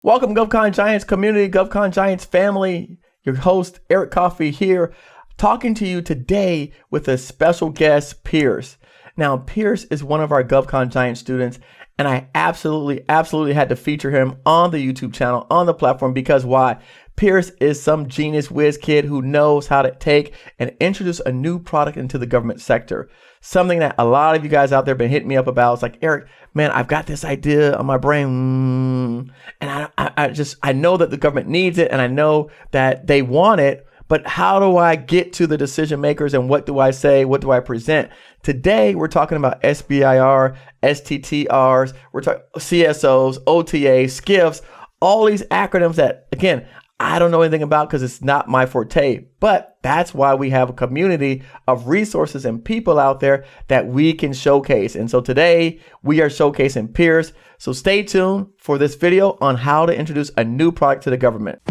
Welcome, Govcon Giants community, Govcon Giants family. Your host, Eric Coffey here, talking to you today with a special guest, Pierce. Now, Pierce is one of our Govcon Giants students, and I absolutely had to feature him on the YouTube channel, on the platform, because why? Pierce is some genius whiz kid who knows how to take and introduce a new product into the government sector. Something that a lot of you guys out there have been hitting me up about. It's like, Eric, man, I've got this idea on my brain, and I know that the government needs it, and I know that they want it, but how do I get to the decision makers, and what do I say? What do I present? Today, we're talking about SBIR, STTRs, we're talking CSOs, OTA, SCIFs, all these acronyms that, again, I don't know anything about because it's not my forte, but that's why we have a community of resources and people out there that we can showcase. And so today we are showcasing Pierce. So stay tuned for this video on how to introduce a new product to the government.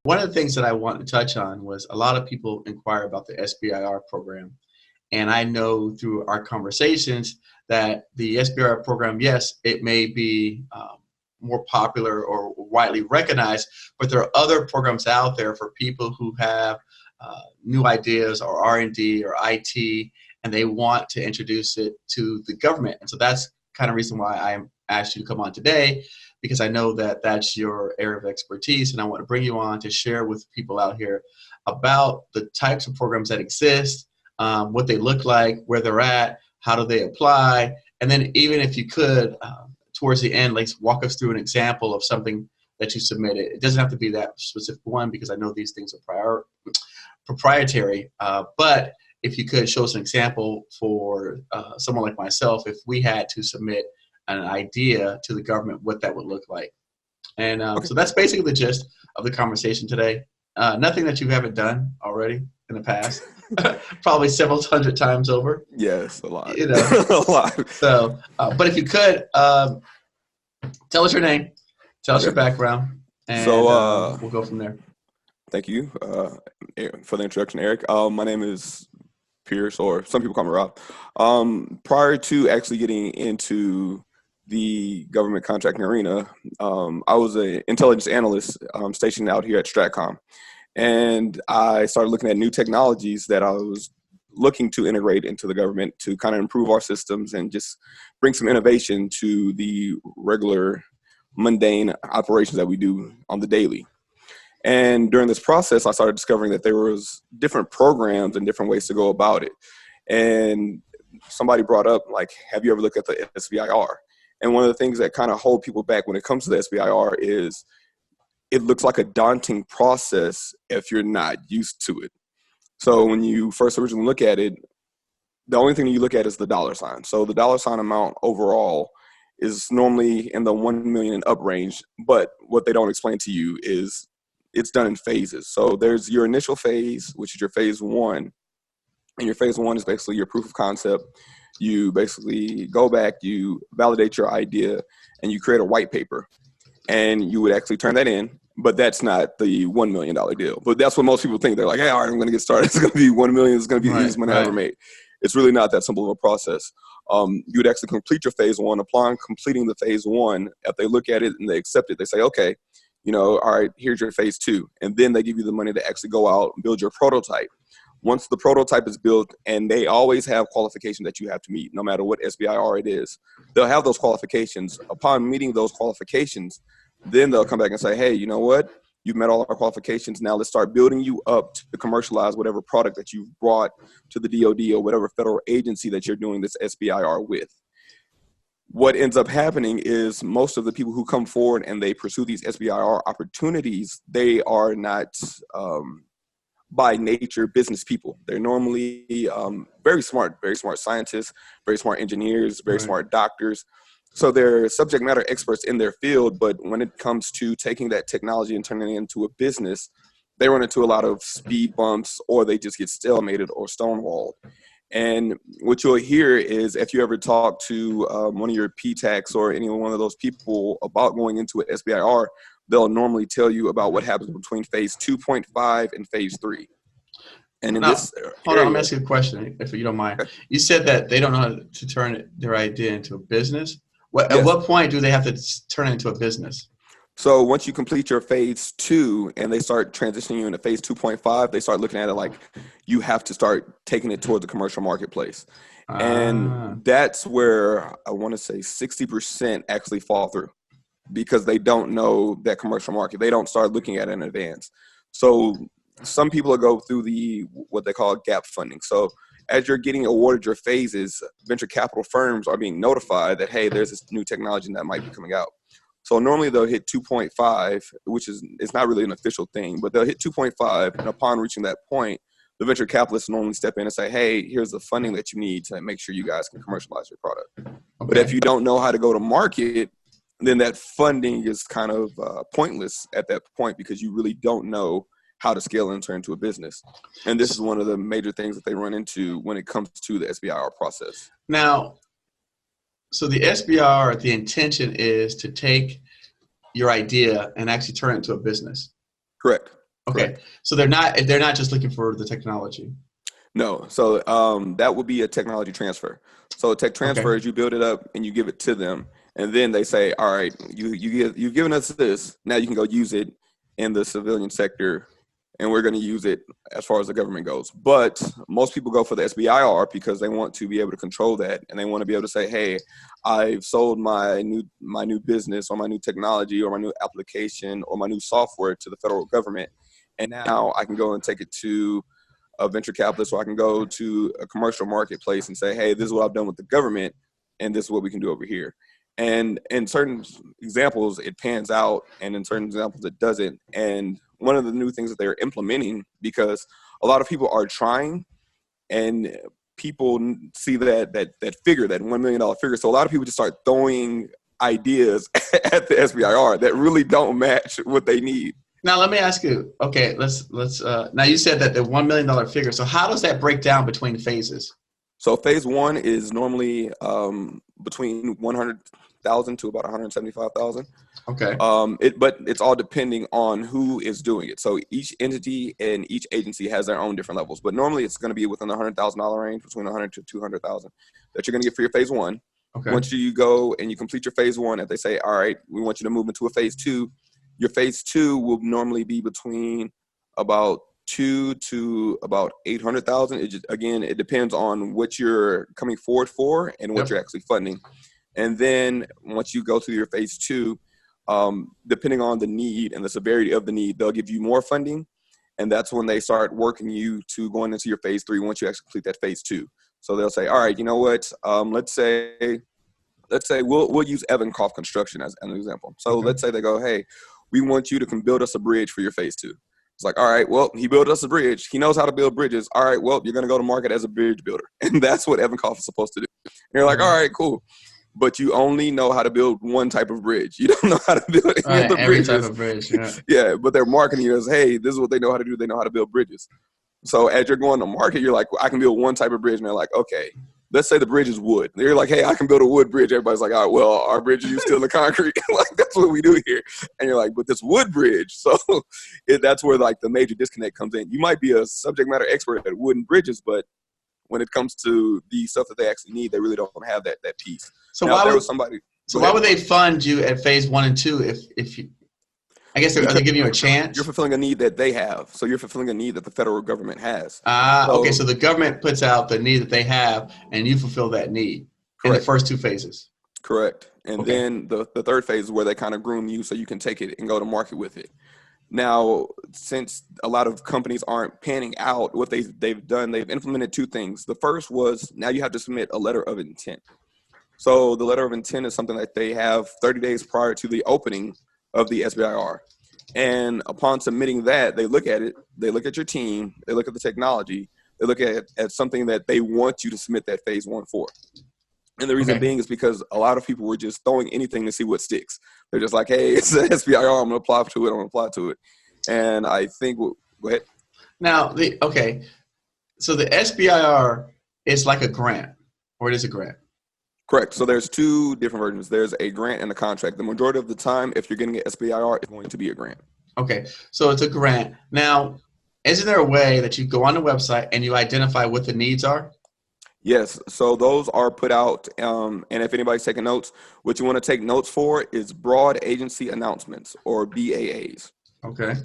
One of the things that I want to touch on was a lot of people inquire about the SBIR program. And I know through our conversations that the SBIR program, yes, it may be more popular or widely recognized, but there are other programs out there for people who have new ideas or R&D or IT, and they want to introduce it to the government. And so that's kind of reason why I asked you to come on today, because I know that that's your area of expertise, and I want to bring you on to share with people out here about the types of programs that exist, what they look like, where they're at, how do they apply, and then even if you could, towards the end, let's walk us through an example of something that you submitted. It doesn't have to be that specific one because I know these things are proprietary, but if you could show us an example for someone like myself, if we had to submit an idea to the government, what that would look like. And so that's basically the gist of the conversation today. Nothing that you haven't done already in the past, probably several hundred times over. Yes, a lot. You know, a lot. So, but if you could, tell us your name, tell us your background, and so, we'll go from there. Thank you for the introduction, Eric. My name is Pierce, or some people call me Rob. Prior to actually getting into the government contracting arena, I was an intelligence analyst stationed out here at Stratcom. And I started looking at new technologies that I was looking to integrate into the government to kind of improve our systems and just bring some innovation to the regular mundane operations that we do on the daily. And during this process, I started discovering that there was different programs and different ways to go about it. And somebody brought up, like, have you ever looked at the SBIR? And one of the things that kind of hold people back when it comes to the SBIR is it looks like a daunting process if you're not used to it. So when you first originally look at it, the only thing you look at is the dollar sign. So the dollar sign amount overall is normally in the 1 million and up range, but what they don't explain to you is it's done in phases. So there's your initial phase, which is your phase one. And your phase one is basically your proof of concept. You basically go back, you validate your idea, and you create a white paper. And you would actually turn that in, but that's not the $1 million deal. But that's what most people think. They're like, hey, all right, I'm going to get started. It's going to be 1 million. It's going to be the easiest money I ever made. It's really not that simple of a process. You would actually complete your phase one. Upon completing the phase one, if they look at it and they accept it, they say, okay, you know, all right, here's your phase two. And then they give you the money to actually go out and build your prototype. Once the prototype is built, and they always have qualifications that you have to meet, no matter what SBIR it is, they'll have those qualifications. Upon meeting those qualifications, then they'll come back and say, hey, you know what? You've met all our qualifications. Now let's start building you up to commercialize whatever product that you've brought to the DOD or whatever federal agency that you're doing this SBIR with. What ends up happening is most of the people who come forward and they pursue these SBIR opportunities, they are not by nature business people. They're normally very smart scientists, very smart engineers, very smart doctors. So they're subject matter experts in their field, but when it comes to taking that technology and turning it into a business, they run into a lot of speed bumps, or they just get stalemated or stonewalled. And what you'll hear is, if you ever talk to one of your PTACs or any one of those people about going into an SBIR, they'll normally tell you about what happens between phase 2.5 and phase 3. And in this hold on, I'm asking you a question, if you don't mind. You said that they don't know how to turn their idea into a business. At Yes. what point do they have to turn it into a business? So once you complete your phase 2 and they start transitioning you into phase 2.5, they start looking at it like you have to start taking it towards the commercial marketplace. And that's where I want to say 60% actually fall through because they don't know that commercial market. They don't start looking at it in advance. So some people will go through what they call gap funding. So as you're getting awarded your phases, venture capital firms are being notified that, hey, there's this new technology that might be coming out. So normally they'll hit 2.5, which is it's not really an official thing, but they'll hit 2.5, and upon reaching that point, the venture capitalists normally step in and say, hey, here's the funding that you need to make sure you guys can commercialize your product. Okay. But if you don't know how to go to market, then that funding is kind of pointless at that point because you really don't know how to scale and turn into a business. And this is one of the major things that they run into when it comes to the SBIR process. Now, so the SBIR, the intention is to take your idea and actually turn it into a business. Correct. Okay. Correct. So they're not just looking for the technology. No. So that would be a technology transfer. So a tech transfer is you build it up and you give it to them. And then they say, all right, you've given us this. Now you can go use it in the civilian sector. And we're going to use it as far as the government goes. But most people go for the SBIR because they want to be able to control that. And they want to be able to say, hey, I've sold my new business or my new technology or my new application or my new software to the federal government. And now I can go and take it to a venture capitalist, or I can go to a commercial marketplace and say, hey, this is what I've done with the government. And this is what we can do over here. And in certain examples, it pans out. And in certain examples, it doesn't. And one of the new things that they're implementing, because a lot of people are trying and people see that figure, that $1 million figure. So a lot of people just start throwing ideas at the SBIR that really don't match what they need. Now, let me ask you, okay, let's now you said that the $1 million figure. So how does that break down between phases? So phase 1 is normally between 100,000 to about 175,000. Okay. But it's all depending on who is doing it. So each entity and each agency has their own different levels. But normally it's going to be within the $100,000 range, between 100 to 200,000 that you're going to get for your phase 1. Okay. Once you go and you complete your phase 1, if they say, all right, we want you to move into a phase 2, your phase 2 will normally be between about 2 to about 800,000. Again, it depends on what you're coming forward for and what you're actually funding. And then once you go through your phase 2, depending on the need and the severity of the need, they'll give you more funding. And that's when they start working you to going into your phase 3 once you actually complete that phase 2. So they'll say, all right, you know what? Let's say we'll use Evankov Construction as an example. So let's say they go, hey, we want you to build us a bridge for your phase 2. It's like, all right, well, he built us a bridge. He knows how to build bridges. All right, well, you're going to go to market as a bridge builder. And that's what Evankov is supposed to do. And you're like, all right, cool. But you only know how to build one type of bridge. You don't know how to build any other every bridges. Type of bridge, yeah. Yeah, but they're marketing you as, hey, this is what they know how to do. They know how to build bridges. So as you're going to market, you're like, well, I can build one type of bridge. And they're like, okay, let's say the bridge is wood. They're like, hey, I can build a wood bridge. Everybody's like, all right, well, our bridge is still the concrete. Like, that's what we do here. And you're like, but this wood bridge. So that's where like the major disconnect comes in. You might be a subject matter expert at wooden bridges, but when it comes to the stuff that they actually need, they really don't have that piece. So now, why would they fund you at phase 1 and 2 if you? I guess are they giving you a chance? You're fulfilling a need that they have. So you're fulfilling a need that the federal government has. Okay. So the government puts out the need that they have, and you fulfill that need in the first 2 phases. Correct. And then the third phase is where they kind of groom you so you can take it and go to market with it. Now, since a lot of companies aren't panning out what they've done, they've implemented 2 things. The first was now you have to submit a letter of intent. So the letter of intent is something that they have 30 days prior to the opening of the SBIR. And upon submitting that, they look at it, they look at your team, they look at the technology, they look at something that they want you to submit that phase 1 for. And the reason being is because a lot of people were just throwing anything to see what sticks. They're just like, hey, it's an SBIR, I'm going to apply to it. And I think, go ahead. Now, so the SBIR is like a grant, or it is a grant? Correct. So there's 2 different versions. There's a grant and a contract. The majority of the time, if you're getting an SBIR, it's going to be a grant. Okay. So it's a grant. Now, isn't there a way that you go on the website and you identify what the needs are? Yes, so those are put out, and if anybody's taking notes, what you want to take notes for is broad agency announcements, or BAAs. Okay.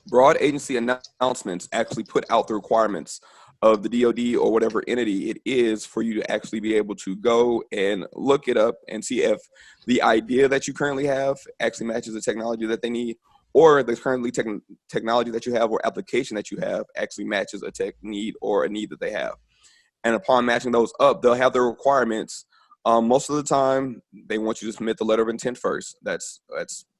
Broad agency announcements actually put out the requirements of the DoD or whatever entity it is for you to actually be able to go and look it up and see if the idea that you currently have actually matches the technology that they need, or the currently technology that you have or application that you have actually matches a tech need or a need that they have. And upon matching those up, they'll have their requirements. Most of the time, they want you to submit the letter of intent first. That's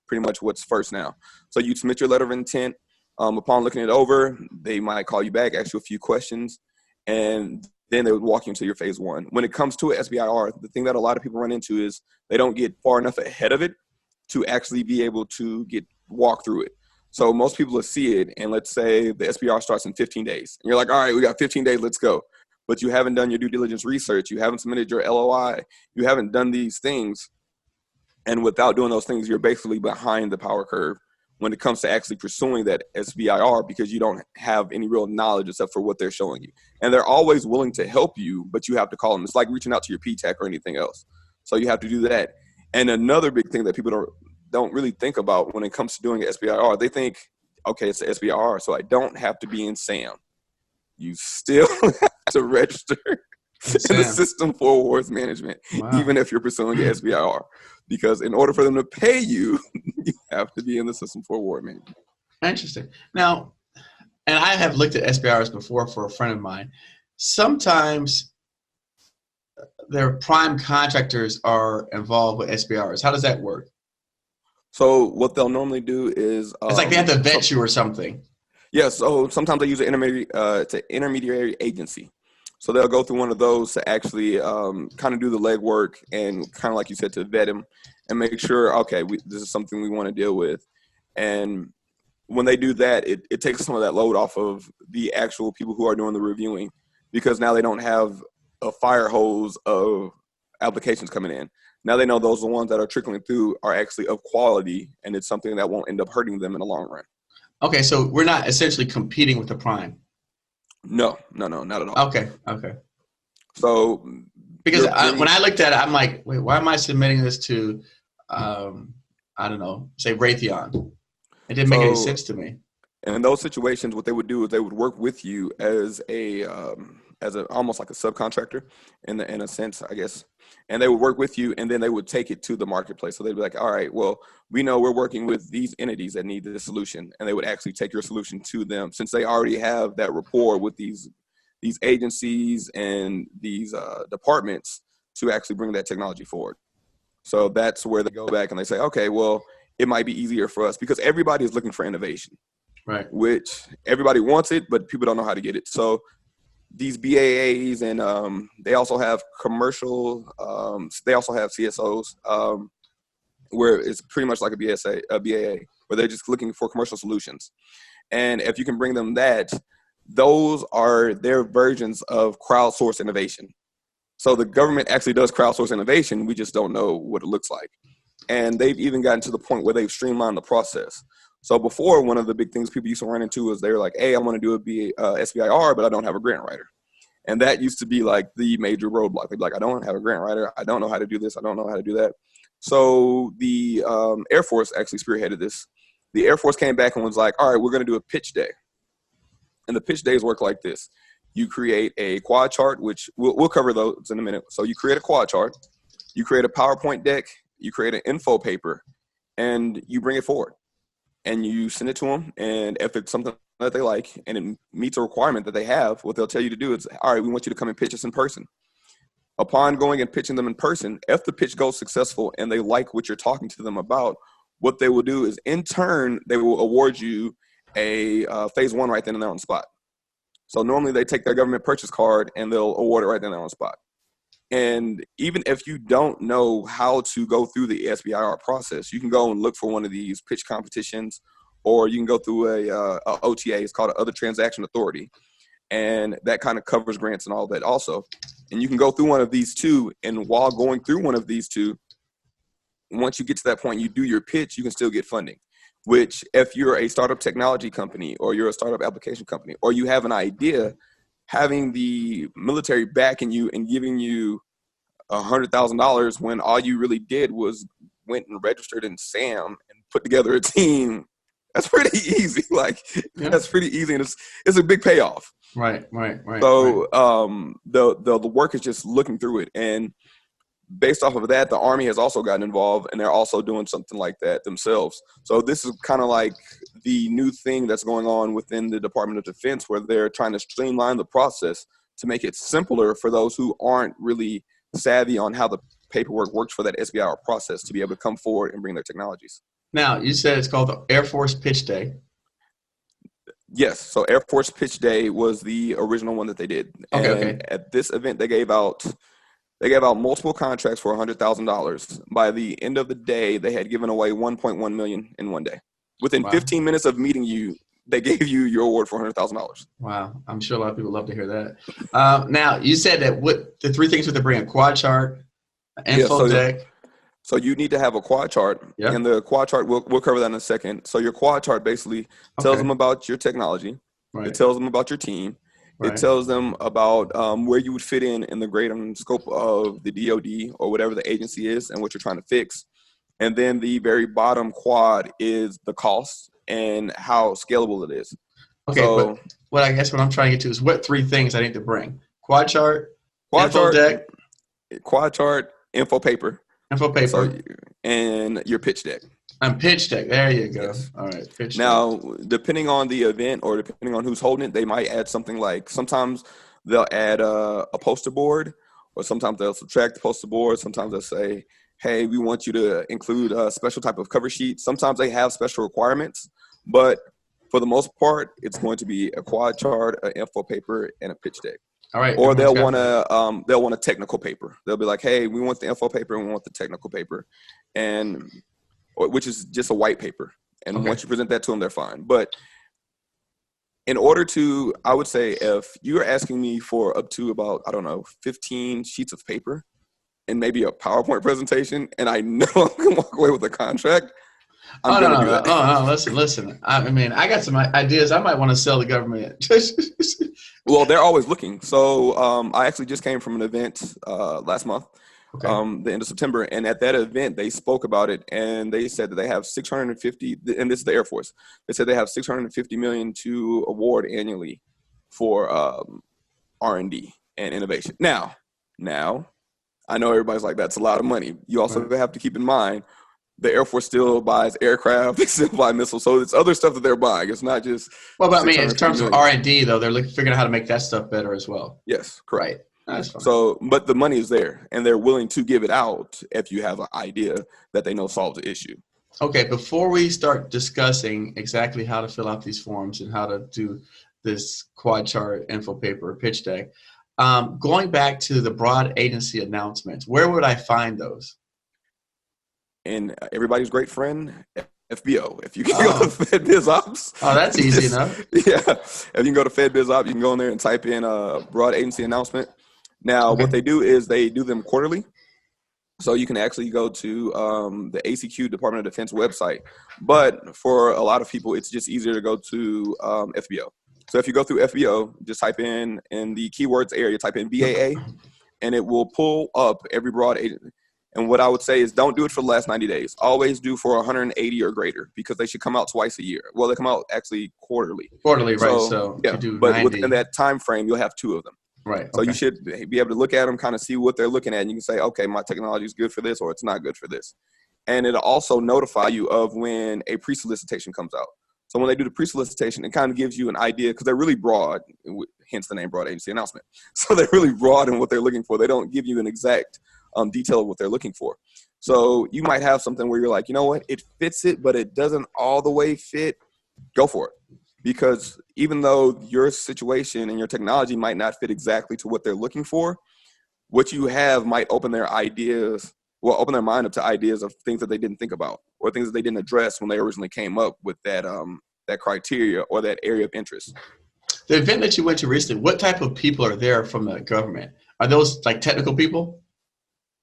pretty much what's first now. So you submit your letter of intent. Upon looking it over, they might call you back, ask you a few questions, and then they would walk you into your phase one. When it comes to an SBIR, the thing that a lot of people run into is they don't get far enough ahead of it to actually be able to walk through it. So most people will see it, and let's say the SBIR starts in 15 days. And you're like, all right, we got 15 days, let's go. But you haven't done your due diligence research. You haven't submitted your LOI. You haven't done these things. And without doing those things, you're basically behind the power curve when it comes to actually pursuing that SBIR, because you don't have any real knowledge except for what they're showing you. And they're always willing to help you, but you have to call them. It's like reaching out to your PTAC or anything else. So you have to do that. And another big thing that people don't really think about when it comes to doing an SBIR, they think, okay, it's an SBIR, so I don't have to be in SAM. You still have to register in the system for awards management, even if you're pursuing an SBIR, because in order for them to pay you, you have to be in the system for award management. Interesting. Now, and I have looked at SBIRs before for a friend of mine. Sometimes their prime contractors are involved with SBIRs. How does that work? So what they'll normally do is it's like they have to vet you or something. Yeah, so sometimes they use an intermediary agency. So they'll go through one of those to actually kind of do the legwork and kind of, like you said, to vet him and make sure, okay, this is something we want to deal with. And when they do that, it takes some of that load off of the actual people who are doing the reviewing, because now they don't have a fire hose of applications coming in. Now they know those are the ones that are trickling through are actually of quality, and it's something that won't end up hurting them in the long run. Okay, so we're not essentially competing with the prime. No, not at all. Okay. So because when I looked at it, I'm like, wait, why am I submitting this to, I don't know, say Raytheon? It didn't make any sense to me. And in those situations, what they would do is they would work with you as almost like a subcontractor in a sense, I guess. And they would work with you, and then they would take it to the marketplace. So they'd be like, all right, well, we know we're working with these entities that need this solution. And they would actually take your solution to them, since they already have that rapport with these agencies and these departments to actually bring that technology forward. So that's where they go back and they say, okay, well, it might be easier for us, because everybody is looking for innovation, right? Which everybody wants it, but people don't know how to get it. So these BAAs, and they also have commercial, they also have CSOs, where it's pretty much like a BAA, where they're just looking for commercial solutions. And if you can bring them that, those are their versions of crowdsourced innovation. So the government actually does crowdsource innovation. We just don't know what it looks like. And they've even gotten to the point where they've streamlined the process. So before, one of the big things people used to run into is they were like, hey, I want to do a SBIR, but I don't have a grant writer. And that used to be like the major roadblock. They'd be like, I don't have a grant writer. I don't know how to do this. I don't know how to do that. So the Air Force actually spearheaded this. The Air Force came back and was like, all right, we're going to do a pitch day. And the pitch days work like this. You create a quad chart, which we'll cover those in a minute. So you create a quad chart, you create a PowerPoint deck, you create an info paper, and you bring it forward. And you send it to them, and if it's something that they like and it meets a requirement that they have, what they'll tell you to do is, all right, we want you to come and pitch us in person. Upon going and pitching them in person, if the pitch goes successful and they like what you're talking to them about, what they will do is, in turn, they will award you a phase one right then and there on the spot. So normally they take their government purchase card and they'll award it right then and there on the spot. And even if you don't know how to go through the SBIR process, you can go and look for one of these pitch competitions, or you can go through a OTA. It's called an Other Transaction Authority. And that kind of covers grants and all that also. And you can go through one of these two. And while going through one of these two, once you get to that point, you do your pitch, you can still get funding. Which, if you're a startup technology company, or you're a startup application company, or you have an idea, having the military backing you and giving you $100,000 when all you really did was went and registered in SAM and put together a team. That's pretty easy. Like, that's pretty easy, and it's a big payoff. Right. So the work is just looking through it, and based off of that, the Army has also gotten involved, and they're also doing something like that themselves. So this is kind of like the new thing that's going on within the Department of Defense, where they're trying to streamline the process to make it simpler for those who aren't really savvy on how the paperwork works for that SBIR process to be able to come forward and bring their technologies. Now, you said it's called the Air Force Pitch Day. Yes. So Air Force Pitch Day was the original one that they did. Okay. At this event, they gave out multiple contracts for $100,000. By the end of the day, they had given away $1.1 million in one day. Within 15 minutes of meeting you, they gave you your award for $100,000. Wow. I'm sure a lot of people love to hear that. Now, you said that what the three things that they bring: a quad chart, info deck. So you need to have a quad chart, and the quad chart, we'll cover that in a second. So your quad chart basically tells them about your technology. Right. It tells them about your team. Right. It tells them about where you would fit in the grade and scope of the DOD or whatever the agency is and what you're trying to fix. And then the very bottom quad is the cost and how scalable it is. Okay, so, but I guess what I'm trying to get to is what three things I need to bring: quad chart, deck, quad chart, info paper, and your pitch deck. And pitch deck. There you go. Yes. All right. Pitch now, deck. Depending on the event or depending on who's holding it, they might add something like, sometimes they'll add a poster board, or sometimes they'll subtract the poster board. Sometimes they'll say, hey, we want you to include a special type of cover sheet. Sometimes they have special requirements, but for the most part, it's going to be a quad chart, an info paper, and a pitch deck. All right. Or they'll want a technical paper. They'll be like, hey, we want the info paper and we want the technical paper, which is just a white paper. And once you present that to them, they're fine. But in order to, I would say, if you're asking me for up to about, 15 sheets of paper and maybe a PowerPoint presentation, and I know I'm going to walk away with a contract, I'm going to do that. Listen. I mean, I got some ideas I might want to sell the government. Well, they're always looking. So I actually just came from an event last month, the end of September. And at that event, they spoke about it. And they said that they have 650, and this is the Air Force. They said they have $650 million to award annually for R&D and innovation. Now, I know everybody's like, that's a lot of money. You also have to keep in mind, the Air Force still buys aircraft, they still buy missiles. So it's other stuff that they're buying. It's not just. Well, but I mean, in terms of R&D, though, they're figuring out how to make that stuff better as well. Yes, correct. Right. That's fine. So, but the money is there, and they're willing to give it out if you have an idea that they know solves the issue. Okay, before we start discussing exactly how to fill out these forms and how to do this quad chart, info paper, pitch deck, going back to the broad agency announcements, where would I find those? And everybody's great friend, FBO. If you can go to FedBizOps. Oh, that's easy enough. Yeah. If you can go to FedBizOps, you can go in there and type in a broad agency announcement. Now, what they do is they do them quarterly. So you can actually go to the ACQ Department of Defense website. But for a lot of people, it's just easier to go to FBO. So if you go through FBO, just type in the keywords area, type in BAA, and it will pull up every broad agency. And what I would say is don't do it for the last 90 days. Always do for 180 or greater, because they should come out twice a year. Well, they come out actually quarterly. Quarterly, right. So yeah, but 90. Within that time frame, you'll have 2 of them. Right. So you should be able to look at them, kind of see what they're looking at, and you can say, okay, my technology is good for this or it's not good for this. And it'll also notify you of when a pre-solicitation comes out. So when they do the pre-solicitation, it kind of gives you an idea, because they're really broad, hence the name broad agency announcement. So they're really broad in what they're looking for. They don't give you an exact detail of what they're looking for. So you might have something where you're like, you know what, it fits it, but it doesn't all the way fit. Go for it. Because even though your situation and your technology might not fit exactly to what they're looking for, what you have might open their open their mind up to ideas of things that they didn't think about, or things that they didn't address when they originally came up with that criteria or that area of interest. The event that you went to recently, what type of people are there from the government? Are those like technical people?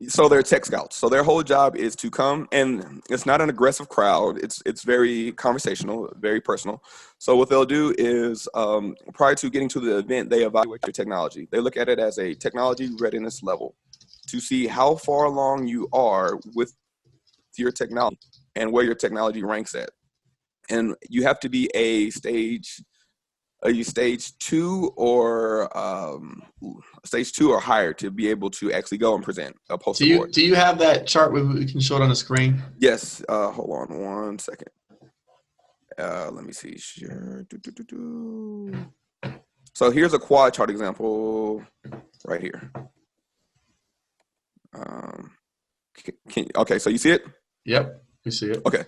So they're tech scouts. So their whole job is to come, and it's not an aggressive crowd. It's very conversational, very personal. So what they'll do is, prior to getting to the event, they evaluate your technology. They look at it as a technology readiness level to see how far along you are with your technology and where your technology ranks at. And you have to be a stage 2 or stage 2 or higher to be able to actually go and present a poster board. Do you have that chart where we can show it on the screen? Yes. Hold on 1 second. Let me see. Sure. So here's a quad chart example right here. Okay, so you see it? Yep, you see it. Okay.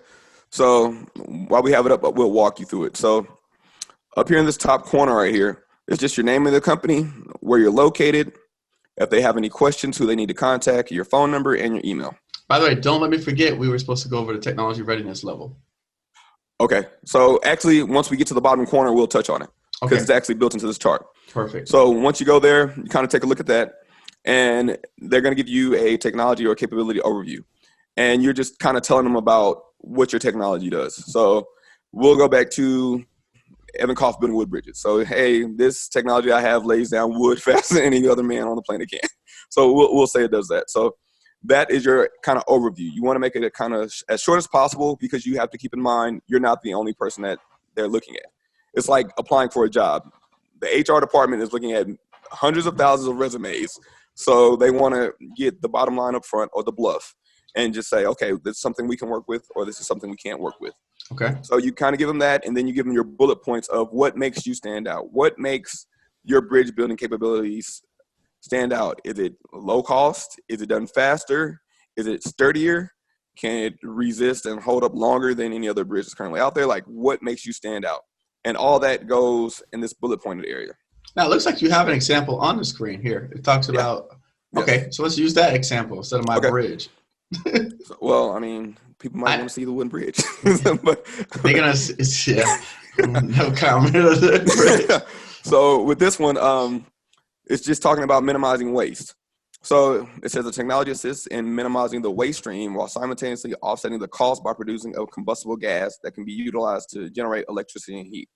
So while we have it up, we'll walk you through it. So up here in this top corner right here, it's just your name of the company, where you're located, if they have any questions, who they need to contact, your phone number, and your email. By the way, don't let me forget, we were supposed to go over the technology readiness level. Okay. So actually, once we get to the bottom corner, we'll touch on it because it's actually built into this chart. Perfect. So once you go there, you kind of take a look at that, and they're going to give you a technology or capability overview. And you're just kind of telling them about what your technology does. So we'll go back to Evan Koff building wood bridges. So, hey, this technology I have lays down wood faster than any other man on the planet can. So we'll say it does that. So that is your kind of overview. You want to make it kind of as short as possible because you have to keep in mind you're not the only person that they're looking at. It's like applying for a job. The HR department is looking at hundreds of thousands of resumes. So they want to get the bottom line up front or the bluff and just say, okay, this is something we can work with or this is something we can't work with. Okay. So you kind of give them that, and then you give them your bullet points of what makes you stand out. What makes your bridge building capabilities stand out? Is it low cost? Is it done faster? Is it sturdier? Can it resist and hold up longer than any other bridge that's currently out there? Like, what makes you stand out? And all that goes in this bullet pointed area. Now, it looks like you have an example on the screen here. It talks about, okay, so let's use that example instead of my bridge. So, well, I mean, people might want to see the wooden bridge. But they're going to, no comment. So with this one, it's just talking about minimizing waste. So it says the technology assists in minimizing the waste stream while simultaneously offsetting the cost by producing a combustible gas that can be utilized to generate electricity and heat.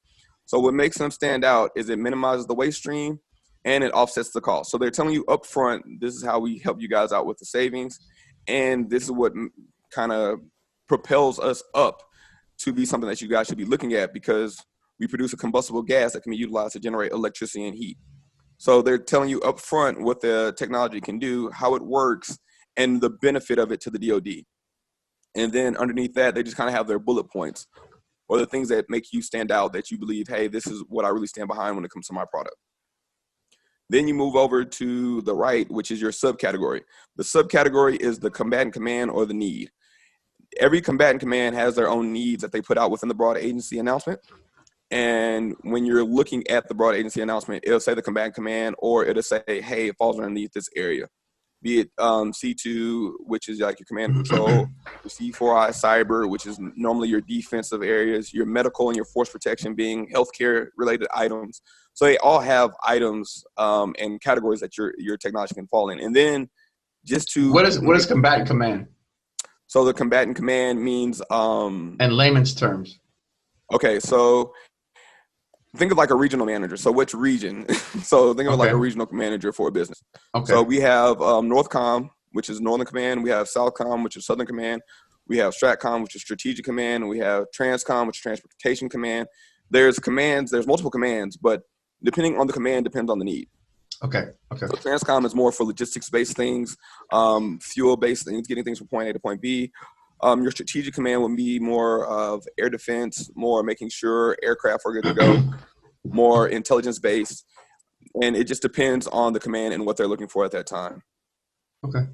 So what makes them stand out is it minimizes the waste stream and it offsets the cost. So they're telling you up front, this is how we help you guys out with the savings. And this is what kind of propels us up to be something that you guys should be looking at because we produce a combustible gas that can be utilized to generate electricity and heat. So they're telling you up front what the technology can do, how it works, and the benefit of it to the DoD. And then underneath that, they just kind of have their bullet points or the things that make you stand out that you believe, hey, this is what I really stand behind when it comes to my product. Then you move over to the right, which is your subcategory. The subcategory is the combatant command or the need. Every combatant command has their own needs that they put out within the broad agency announcement. And when you're looking at the broad agency announcement, it'll say the combatant command, or it'll say, hey, it falls underneath this area. Be it C2, which is like your command and control, your C4I cyber, which is normally your defensive areas, your medical and your force protection being healthcare related items. So they all have items and categories that your technology can fall in. And then just to what is combatant command? So the combatant command means in layman's terms. Okay, so think of like a regional manager. So which region? So think of it like a regional manager for a business. Okay. So we have Northcom, which is Northern Command. We have Southcom, which is Southern Command. We have Stratcom, which is Strategic Command. And we have Transcom, which is Transportation Command. There's multiple commands, but depending on the command depends on the need. Okay. So Transcom is more for logistics-based things, fuel-based things, getting things from point A to point B. Your strategic command would be more of air defense, more making sure aircraft are good to go, more intelligence-based. And it just depends on the command and what they're looking for at that time. Okay.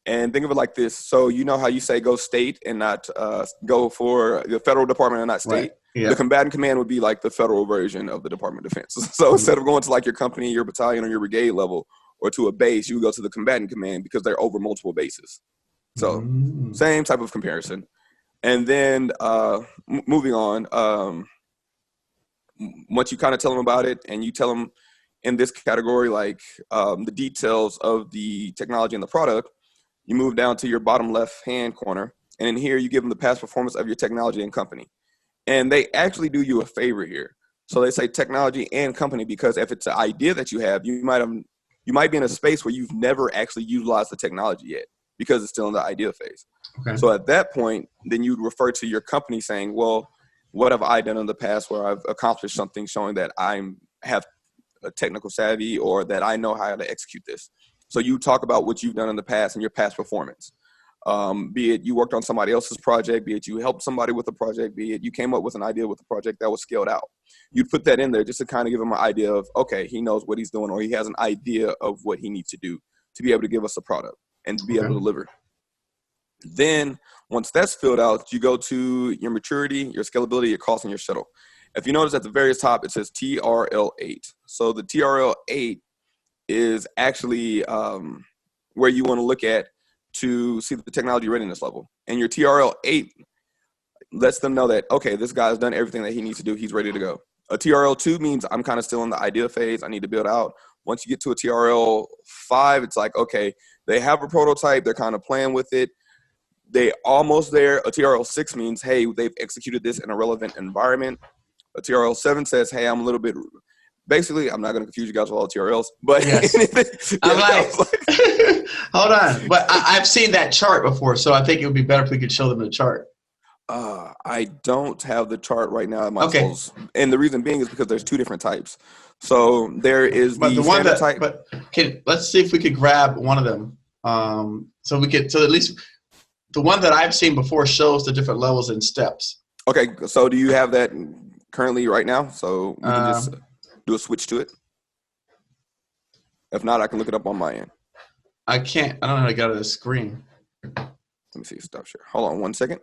And think of it like this. So you know how you say go state and not go for the federal department and not state? Right. Yeah. The combatant command would be like the federal version of the Department of Defense. So instead of going to like your company, your battalion, or your brigade level, or to a base, you would go to the combatant command because they're over multiple bases. So same type of comparison. And then moving on, once you kind of tell them about it and you tell them in this category, like the details of the technology and the product, You move down to your bottom left-hand corner, and in here you give them the past performance of your technology and company. And they actually do you a favor here. So they say technology and company because if it's an idea that you have, you might be in a space where you've never actually utilized the technology yet because it's still in the idea phase. Okay. So at that point, then you'd refer to your company saying, well, what have I done in the past where I've accomplished something showing that I have a technical savvy or that I know how to execute this. So you talk about what you've done in the past and your past performance. Be it you worked on somebody else's project, be it you helped somebody with a project, be it you came up with an idea with a project that was scaled out. You'd put that in there just to kind of give him an idea of, okay, he knows what he's doing or he has an idea of what he needs to do to be able to give us a product and to be able to deliver. Then once that's filled out, you go to your maturity, your scalability, your cost, and your shuttle. If you notice at the very top, it says TRL8. So the TRL8 is actually where you want to look at to see the technology readiness level. And your TRL8 lets them know that, okay, this guy's done everything that he needs to do. He's ready to go. A TRL2 means I'm kind of still in the idea phase. I need to build out. Once you get to a TRL5, it's like, okay, they have a prototype. They're kind of playing with it. They almost there. A TRL6 means, hey, they've executed this in a relevant environment. A TRL7 says, hey, I'm a little bit, basically, I'm not going to confuse you guys with all the TRLs, but yes. I'm like, hold on. But I've seen that chart before, so I think it would be better if we could show them the chart. I don't have the chart right now at my disposal. And the reason being is because there's two different types. So there is the one standard type. But let's see if we could grab one of them. So at least the one that I've seen before shows the different levels and steps. Okay, so do you have that currently right now? So we can just do a switch to it. If not, I can look it up on my end. I can't. I don't know how to get to the screen. Let me see. Stop share. Hold on 1 second,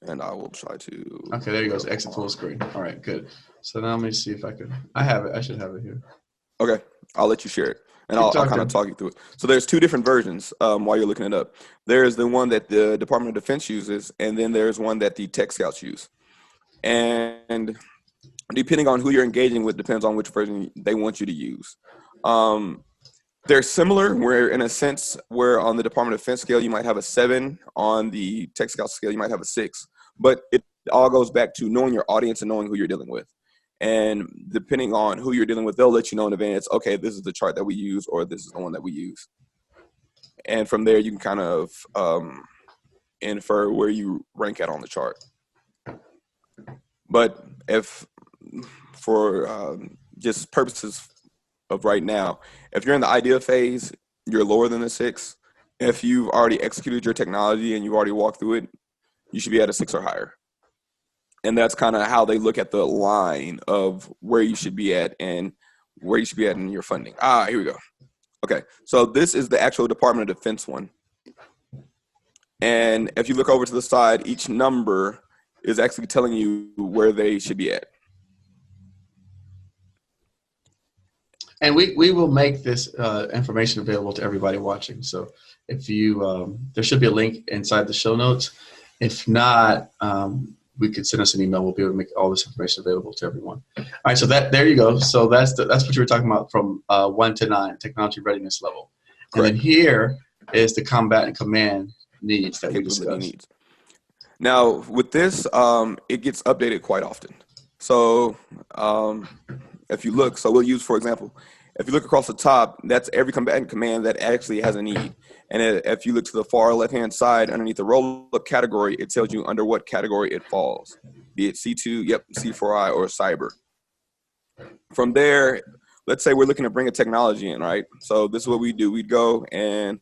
and I will try to. Okay, there you go. Exit full screen. All right, good. So now let me see if I can. I have it. I should have it here. Okay, I'll let you share it, and I'll kind of talk you through it. So there's two different versions while you're looking it up. There's the one that the Department of Defense uses, and then there's one that the Tech Scouts use. And depending on who you're engaging with depends on which version they want you to use. They're similar, where in a sense, where on the Department of Defense scale, you might have a 7. On the Tech Scout scale, you might have a 6. But it all goes back to knowing your audience and knowing who you're dealing with. And depending on who you're dealing with, they'll let you know in advance, okay, this is the chart that we use, or this is the one that we use. And from there, you can kind of infer where you rank at on the chart. But if for just purposes of right now, if you're in the idea phase, you're lower than a 6. If you've already executed your technology and you've already walked through it, you should be at a 6 or higher. And that's kind of how they look at the line of where you should be at and where you should be at in your funding. Here we go. Okay, so this is the actual Department of Defense one. And if you look over to the side, each number is actually telling you where they should be at. And we will make this information available to everybody watching. So if you, there should be a link inside the show notes. If not, we could send us an email. We'll be able to make all this information available to everyone. All right, so there you go. So that's what you were talking about from 1 to 9, technology readiness level. Correct. And then here is the combat and command needs that we discussed. Now, with this, it gets updated quite often. So if you look, so we'll use, for example, if you look across the top, that's every combatant command that actually has a need. And if you look to the far left-hand side, underneath the roll-up category, it tells you under what category it falls, be it C2, C4I, or cyber. From there, let's say we're looking to bring a technology in, right? So this is what we do. We'd go and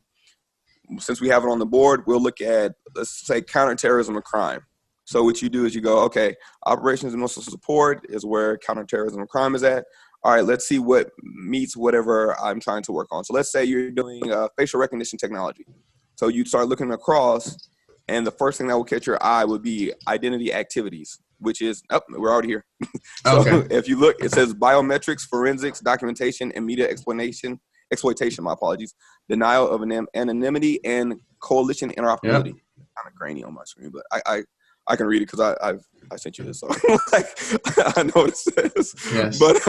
since we have it on the board, we'll look at, let's say, counterterrorism and crime. So what you do is you go, okay, operations and missile support is where counterterrorism and crime is at. All right, let's see what meets whatever I'm trying to work on. So let's say you're doing facial recognition technology. So you start looking across, and the first thing that will catch your eye would be identity activities, which is, we're already here. So okay. If you look, it says biometrics, forensics, documentation, and media exploitation, my apologies, denial of anonymity, and coalition interoperability. Yep. Kind of grainy on my screen, but I can read it because I sent you this, so like, I know what it says. Yes. But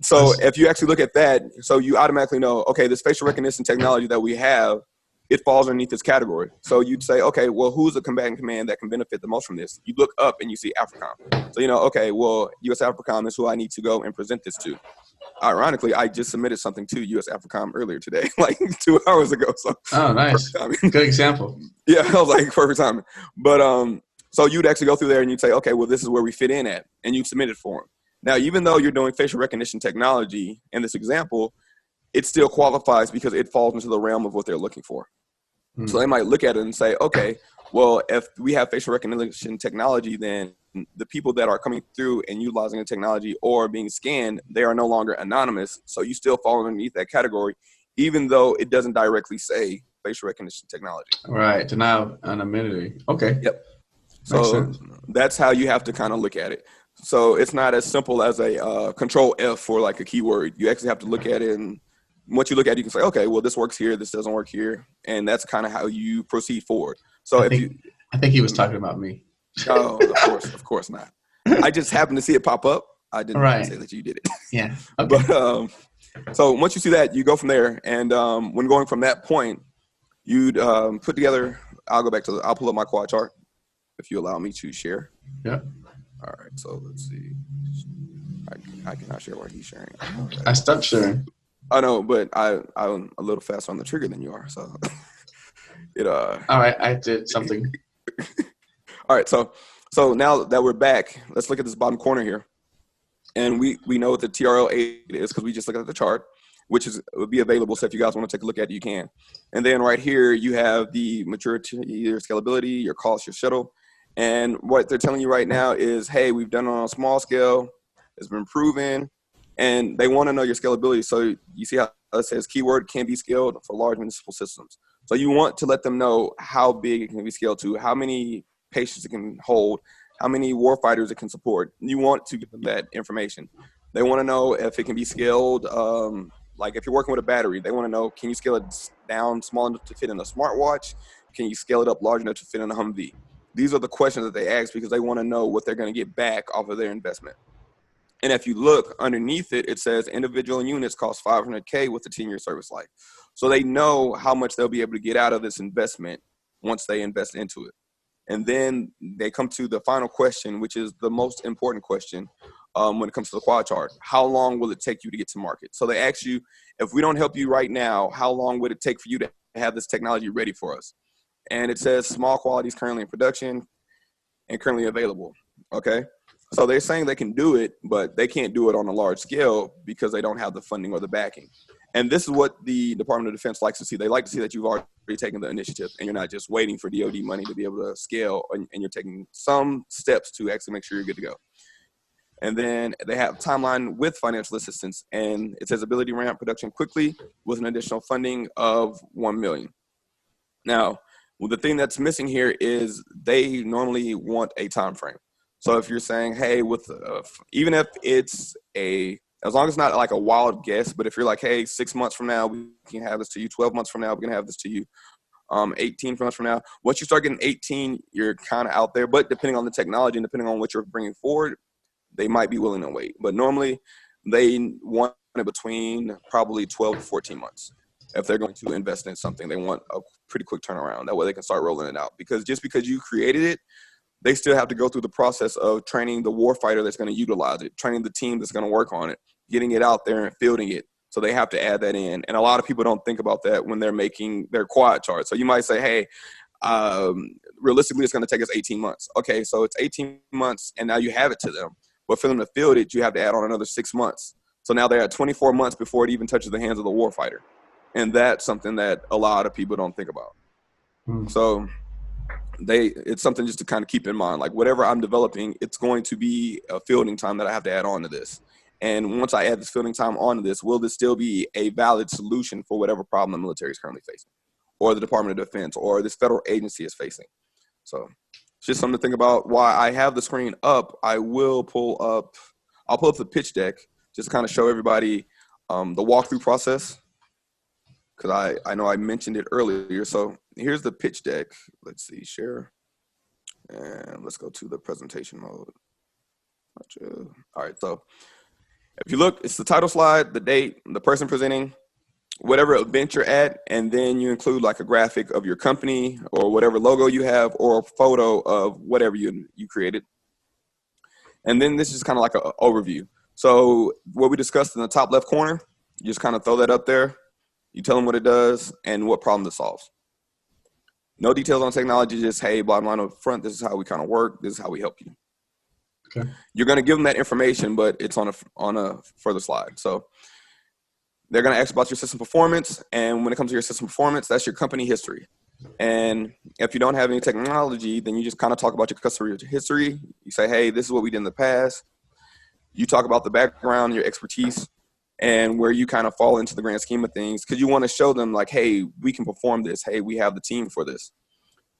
So if you actually look at that, so you automatically know, okay, this facial recognition technology that we have, it falls underneath this category. So you'd say, okay, well, who's the combatant command that can benefit the most from this? You look up and you see AFRICOM. So you know, okay, well, U.S. AFRICOM is who I need to go and present this to. Ironically, I just submitted something to U.S. AFRICOM earlier today, like 2 hours ago. So oh, nice. Good example. Yeah, I was like, perfect timing. But so you'd actually go through there and you'd say, okay, well, this is where we fit in at, and you'd submit it for them. Now, even though you're doing facial recognition technology in this example, it still qualifies because it falls into the realm of what they're looking for. So they might look at it and say, okay, well, if we have facial recognition technology, then the people that are coming through and utilizing the technology or being scanned, they are no longer anonymous. So you still fall underneath that category, even though it doesn't directly say facial recognition technology. Right. Denial of anonymity. Okay. Yep. So that's how you have to kind of look at it. So it's not as simple as a control F for like a keyword. You actually have to look at it, and once you look at it, you can say, okay, well, this works here, this doesn't work here, and that's kind of how you proceed forward. So I think he was talking about me. Oh, of course not. I just happened to see it pop up. I didn't say that you did it. Yeah. Okay. But so once you see that, you go from there, and when going from that point, you'd put together. I'll pull up my quad chart if you allow me to share. Yeah. All right. So let's see. I cannot share while he's sharing. I stopped sharing. I know, but I'm a little faster on the trigger than you are, so it All right, I did something. All right, so now that we're back, let's look at this bottom corner here, and we know what the TRL 8 is because we just looked at the chart, which would be available. So if you guys want to take a look at it, you can. And then right here you have the maturity, your scalability, your cost, your shuttle, and what they're telling you right now is, hey, we've done it on a small scale, it's been proven. And they want to know your scalability. So you see how it says keyword can be scaled for large municipal systems. So you want to let them know how big it can be scaled to, how many patients it can hold, how many warfighters it can support. You want to give them that information. They want to know if it can be scaled. Like if you're working with a battery, they want to know, can you scale it down small enough to fit in a smartwatch? Can you scale it up large enough to fit in a Humvee? These are the questions that they ask because they want to know what they're going to get back off of their investment. And if you look underneath it, it says individual units cost $500K with a 10-year service life. So they know how much they'll be able to get out of this investment once they invest into it. And then they come to the final question, which is the most important question when it comes to the quad chart. How long will it take you to get to market? So they ask you, if we don't help you right now, how long would it take for you to have this technology ready for us? And it says small quantities currently in production and currently available. Okay. So they're saying they can do it, but they can't do it on a large scale because they don't have the funding or the backing. And this is what the Department of Defense likes to see. They like to see that you've already taken the initiative and you're not just waiting for DoD money to be able to scale, and you're taking some steps to actually make sure you're good to go. And then they have timeline with financial assistance, and it says ability to ramp production quickly with an additional funding of $1 million. Now, well, the thing that's missing here is they normally want a time frame. So if you're saying, hey, even if it's as long as it's not like a wild guess, but if you're like, hey, 6 months from now, we can have this to you, 12 months from now, we can have this to you, 18 months from now. Once you start getting 18, you're kind of out there. But depending on the technology and depending on what you're bringing forward, they might be willing to wait. But normally they want it between probably 12 to 14 months. If they're going to invest in something, they want a pretty quick turnaround. That way they can start rolling it out. Because just because you created it, they still have to go through the process of training the warfighter that's going to utilize it, training the team that's going to work on it, getting it out there and fielding it. So they have to add that in. And a lot of people don't think about that when they're making their quad chart. So you might say, hey, realistically, it's going to take us 18 months. Okay, so it's 18 months, and now you have it to them. But for them to field it, you have to add on another 6 months. So now they're at 24 months before it even touches the hands of the warfighter. And that's something that a lot of people don't think about. So it's something just to kind of keep in mind. Like whatever I'm developing, it's going to be a fielding time that I have to add on to this. And once I add this fielding time onto this, will this still be a valid solution for whatever problem the military is currently facing, or the Department of Defense, or this federal agency is facing? So it's just something to think about. While I have the screen up, I'll pull up the pitch deck just to kind of show everybody the walkthrough process, because I know I mentioned it earlier. So here's the pitch deck. Let's see, share. And let's go to the presentation mode. All right, so If you look, it's the title slide, the date, the person presenting, whatever event you're at, and then you include like a graphic of your company or whatever logo you have or a photo of whatever you created. And then this is kind of like an overview. So what we discussed in the top left corner, you just kind of throw that up there. You tell them what it does and what problem it solves. No details on technology, just, hey, bottom line up front, this is how we kind of work. This is how we help you. Okay. You're going to give them that information, but it's on a further slide. So they're going to ask about your system performance. And when it comes to your system performance, that's your company history. And if you don't have any technology, then you just kind of talk about your customer history. You say, hey, this is what we did in the past. You talk about the background, your expertise, and where you kind of fall into the grand scheme of things, because you want to show them like, hey, we can perform this. Hey, we have the team for this.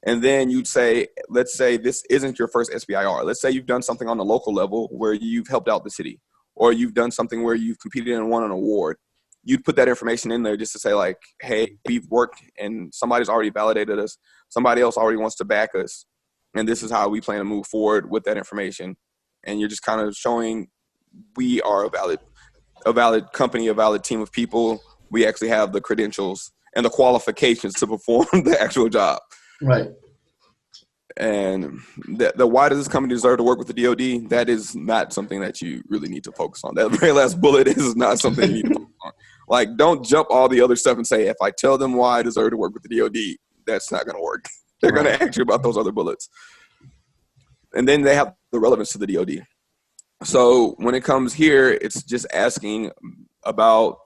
And then you'd say, let's say this isn't your first SBIR. Let's say you've done something on the local level where you've helped out the city, or you've done something where you've competed and won an award. You'd put that information in there just to say like, hey, we've worked and somebody's already validated us. Somebody else already wants to back us. And this is how we plan to move forward with that information. And you're just kind of showing we are a valid company, a valid team of people. We actually have the credentials and the qualifications to perform the actual job. Right. And the why does this company deserve to work with the DoD? That is not something that you really need to focus on. That very last bullet is not something you need to focus on. Like, don't jump all the other stuff and say, if I tell them why I deserve to work with the DoD, that's not going to work. They're going to ask you about those other bullets. And then they have the relevance to the DoD. So when it comes here, it's just asking about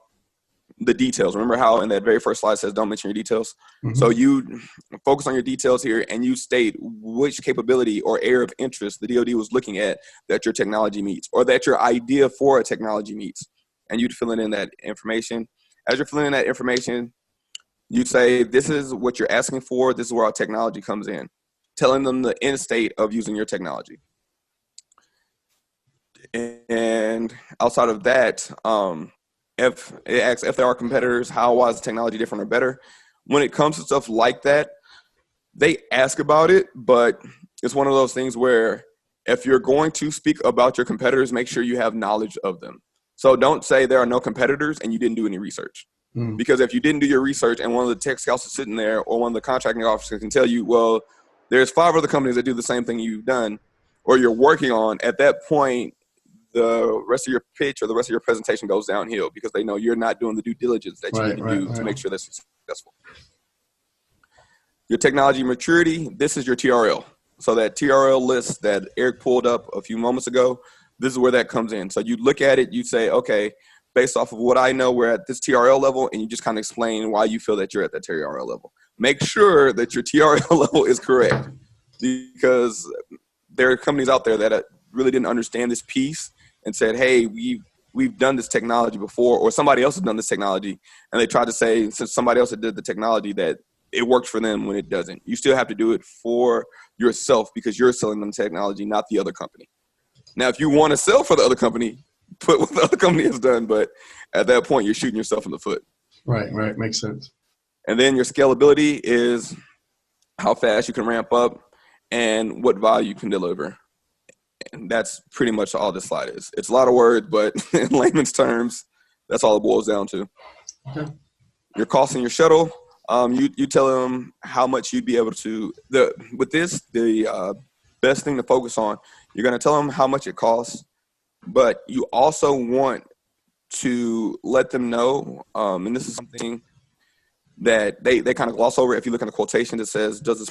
the details. Remember how in that very first slide says don't mention your details? Mm-hmm. So you focus on your details here and you state which capability or area of interest the DoD was looking at that your technology meets, or that your idea for a technology meets. And you'd fill in that information. As you're filling in that information, you'd say, this is what you're asking for. This is where our technology comes in. Telling them the end state of using your technology. And outside of that, if it asks if there are competitors, why is the technology different or better? When it comes to stuff like that, they ask about it, but it's one of those things where if you're going to speak about your competitors, make sure you have knowledge of them. So don't say there are no competitors and you didn't do any research. Because if you didn't do your research and one of the tech scouts is sitting there, or one of the contracting officers can tell you, well, there's 5 other companies that do the same thing you've done or you're working on, at that point, the rest of your pitch or the rest of your presentation goes downhill because they know you're not doing the due diligence that you need to do to make sure that's successful. Your technology maturity, this is your TRL. So that TRL list that Eric pulled up a few moments ago, this is where that comes in. So you look at it, you say, okay, based off of what I know, we're at this TRL level, and you just kind of explain why you feel that you're at that TRL level. Make sure that your TRL level is correct, because there are companies out there that really didn't understand this piece and said, hey, we've done this technology before, or somebody else has done this technology, and they tried to say, since somebody else did the technology, that it works for them when it doesn't. You still have to do it for yourself because you're selling them technology, not the other company. Now, if you want to sell for the other company, put what the other company has done, but at that point, you're shooting yourself in the foot. Right, makes sense. And then your scalability is how fast you can ramp up and what value you can deliver. And that's pretty much all this slide is. It's a lot of words, but in layman's terms, that's all it boils down to. Okay. Your cost in your shuttle, you tell them how much you'd be able to. With this, the best thing to focus on, you're going to tell them how much it costs, but you also want to let them know, and this is something that they kind of gloss over. If you look in the quotation that says, does this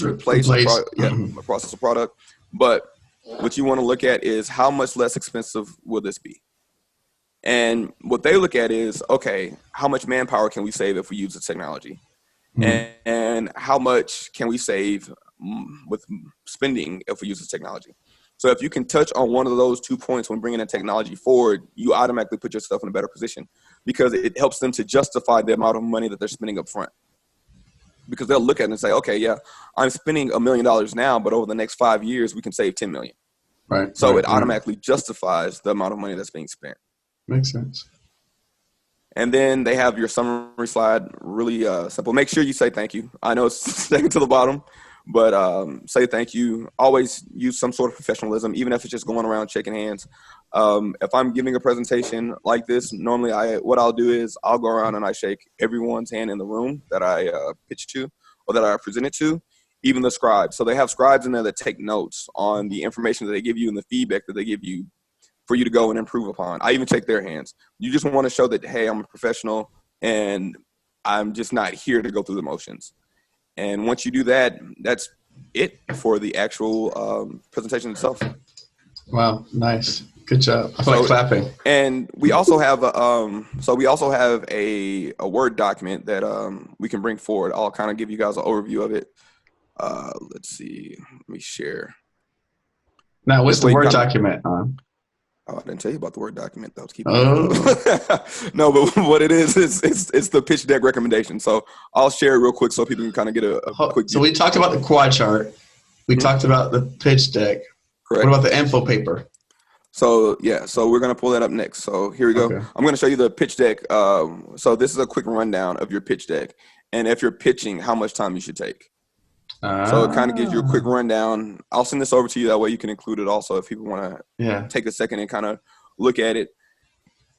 replace a product? Yeah, a process of product. But what you want to look at is how much less expensive will this be? And what they look at is, okay, how much manpower can we save if we use the technology? And how much can we save with spending if we use this technology? So if you can touch on one of those 2 points when bringing the technology forward, you automatically put yourself in a better position because it helps them to justify the amount of money that they're spending up front. Because they'll look at it and say, okay, yeah, I'm spending $1 million now, but over the next 5 years, we can save $10 million. Right. So it automatically justifies the amount of money that's being spent. Makes sense. And then they have your summary slide, really simple. Make sure you say thank you. I know it's second to the bottom, But say thank you. Always use some sort of professionalism, even if it's just going around shaking hands. If I'm giving a presentation like this, normally what I'll do is I'll go around and I shake everyone's hand in the room that I pitch to or that I present it to, even the scribes. So they have scribes in there that take notes on the information that they give you and the feedback that they give you for you to go and improve upon. I even shake their hands. You just want to show that, hey, I'm a professional and I'm just not here to go through the motions. And once you do that, that's it for the actual presentation itself. Wow, nice. Good job. I feel like clapping. And we also have a Word document that we can bring forward. I'll kind of give you guys an overview of it. Let's see. Let me share. Now, what's the Word document on? Oh, I didn't tell you about the Word document. That was keeping No, but what it is it's the pitch deck recommendation. So I'll share it real quick so people can kind of get a quick view. So we talked about the quad chart. We talked about the pitch deck. Correct. What about the info paper? So we're going to pull that up next. So here we go. Okay. I'm going to show you the pitch deck. So this is a quick rundown of your pitch deck. And if you're pitching, how much time you should take. So it kind of gives you a quick rundown. I'll send this over to you. That way you can include it also if people want to take a second and kind of look at it.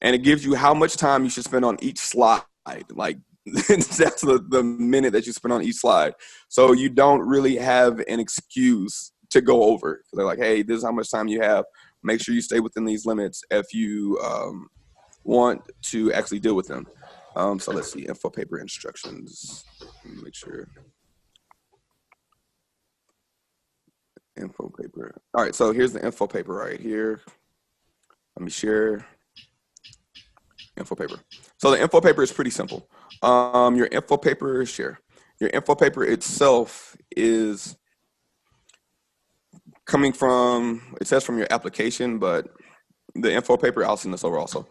And it gives you how much time you should spend on each slide. Like that's the minute that you spend on each slide. So you don't really have an excuse to go over. They're like, hey, this is how much time you have. Make sure you stay within these limits if you want to actually deal with them. So let's see, info paper instructions. Let me make sure. Info paper. All right, so here's the info paper right here. Let me share info paper. So the info paper is pretty simple. Your info paper, share. Your info paper itself is coming from, it says from your application, but the info paper, I'll send this over also.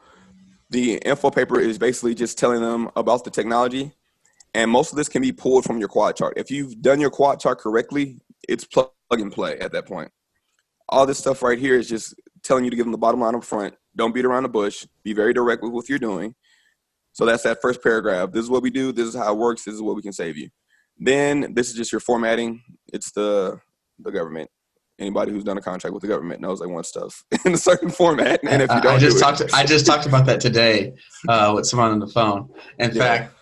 The info paper is basically just telling them about the technology, and most of this can be pulled from your quad chart. If you've done your quad chart correctly, it's plug and play at that point. All this stuff right here is just telling you to give them the bottom line up front. Don't beat around the bush. Be very direct with what you're doing. So that's that first paragraph. This is what we do. This is how it works. This is what we can save you. Then this is just your formatting. It's the government. Anybody who's done a contract with the government knows they want stuff in a certain format. And if you don't, I just talked about that today with someone on the phone. In fact,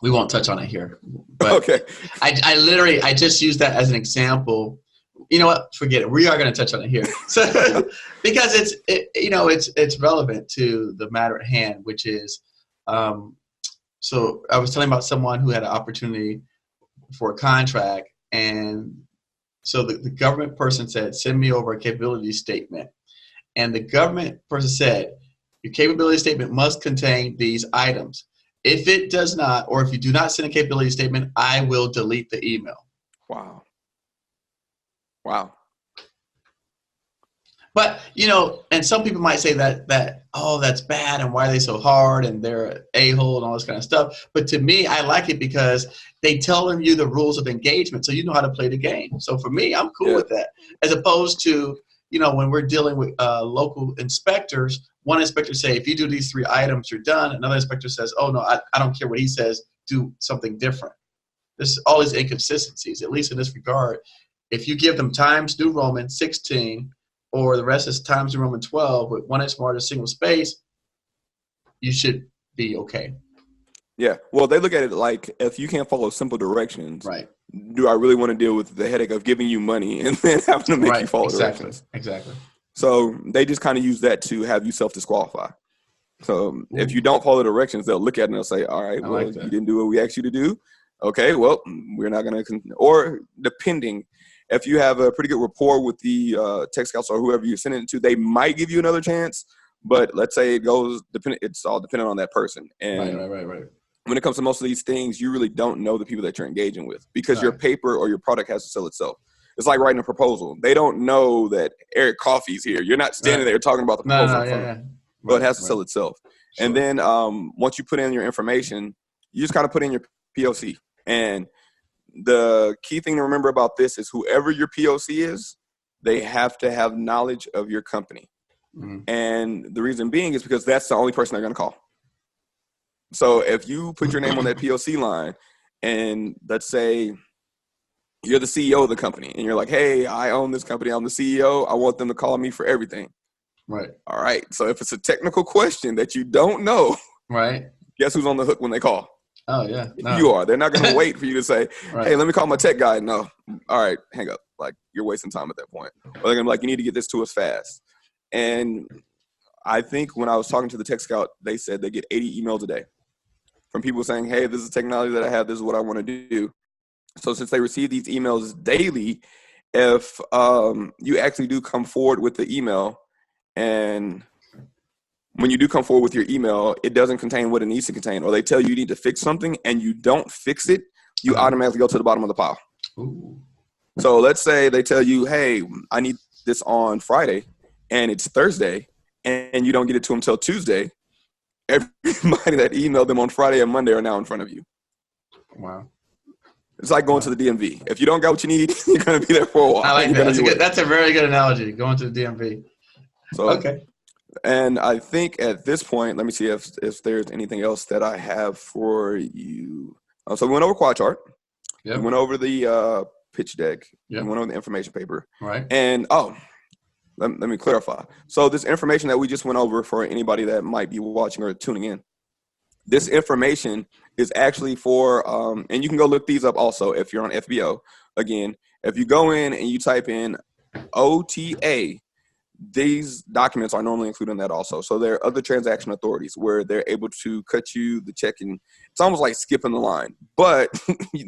we won't touch on it here. But okay. I just used that as an example. You know what? Forget it. We are going to touch on it here. So because it's relevant to the matter at hand, which is so I was telling about someone who had an opportunity for a contract, and so the government person said, send me over a capability statement. And the government person said, your capability statement must contain these items. If it does not, or if you do not send a capability statement, I will delete the email. Wow. But, and some people might say that, oh, that's bad, and why are they so hard, and they're an a-hole and all this kind of stuff. But to me, I like it because they tell you the rules of engagement, so you know how to play the game. So for me, I'm cool with that. As opposed to, when we're dealing with local inspectors, one inspector say, if you do these 3 items, you're done. Another inspector says, oh, no, I don't care what he says. Do something different. There's always inconsistencies, at least in this regard. If you give them Times New Roman 16, or the rest is Times New Roman 12 with 1 inch margin, single space, you should be okay. Yeah. Well, they look at it like, if you can't follow simple directions, right? Do I really want to deal with the headache of giving you money and then having to make you follow directions? Exactly. So they just kind of use that to have you self-disqualify. So if you don't follow directions, they'll look at it and they'll say, all right, well, you didn't do what we asked you to do. Okay, well, we're not going to, or depending, if you have a pretty good rapport with the tech scouts or whoever you're sending it to, they might give you another chance. But let's say it's all dependent on that person. And right. When it comes to most of these things, you really don't know the people that you're engaging with because your paper or your product has to sell itself. It's like writing a proposal. They don't know that Eric Coffey's here. You're not standing there talking about the proposal in front of them. But it has to sell itself. Sure. And then once you put in your information, you just kind of put in your POC. And the key thing to remember about this is whoever your POC is, they have to have knowledge of your company. Mm-hmm. And the reason being is because that's the only person they're going to call. So if you put your name on that POC line and let's say you're the CEO of the company, and you're like, hey, I own this company. I'm the CEO. I want them to call me for everything. Right. All right. So if it's a technical question that you don't know, right. Guess who's on the hook when they call? Oh, yeah. No. You are. They're not going to wait for you to say, right. hey, let me call my tech guy. No. All right, hang up. Like, you're wasting time at that point. Or they're going to be like, you need to get this to us fast. And I think when I was talking to the Tech Scout, they said they get 80 emails a day from people saying, hey, this is technology that I have. This is what I want to do. So since they receive these emails daily, if you actually do come forward with the email, and when you do come forward with your email, it doesn't contain what it needs to contain, or they tell you need to fix something and you don't fix it, you automatically go to the bottom of the pile. Ooh. So let's say they tell you, hey, I need this on Friday, and it's Thursday, and you don't get it to them until Tuesday. Everybody that emailed them on Friday and Monday are now in front of you. Wow. It's like going to the DMV. If you don't got what you need, you're going to be there for a while. I like that. That's a very good analogy, going to the DMV. So, okay. And I think at this point, let me see if there's anything else that I have for you. So we went over quad chart. Yep. We went over the pitch deck. Yep. We went over the information paper. Right. And, let me clarify. So this information that we just went over, for anybody that might be watching or tuning in, this information is actually for, and you can go look these up also if you're on FBO. Again, if you go in and you type in OTA, these documents are normally included in that also. So there are other transaction authorities where they're able to cut you the check, and it's almost like skipping the line. But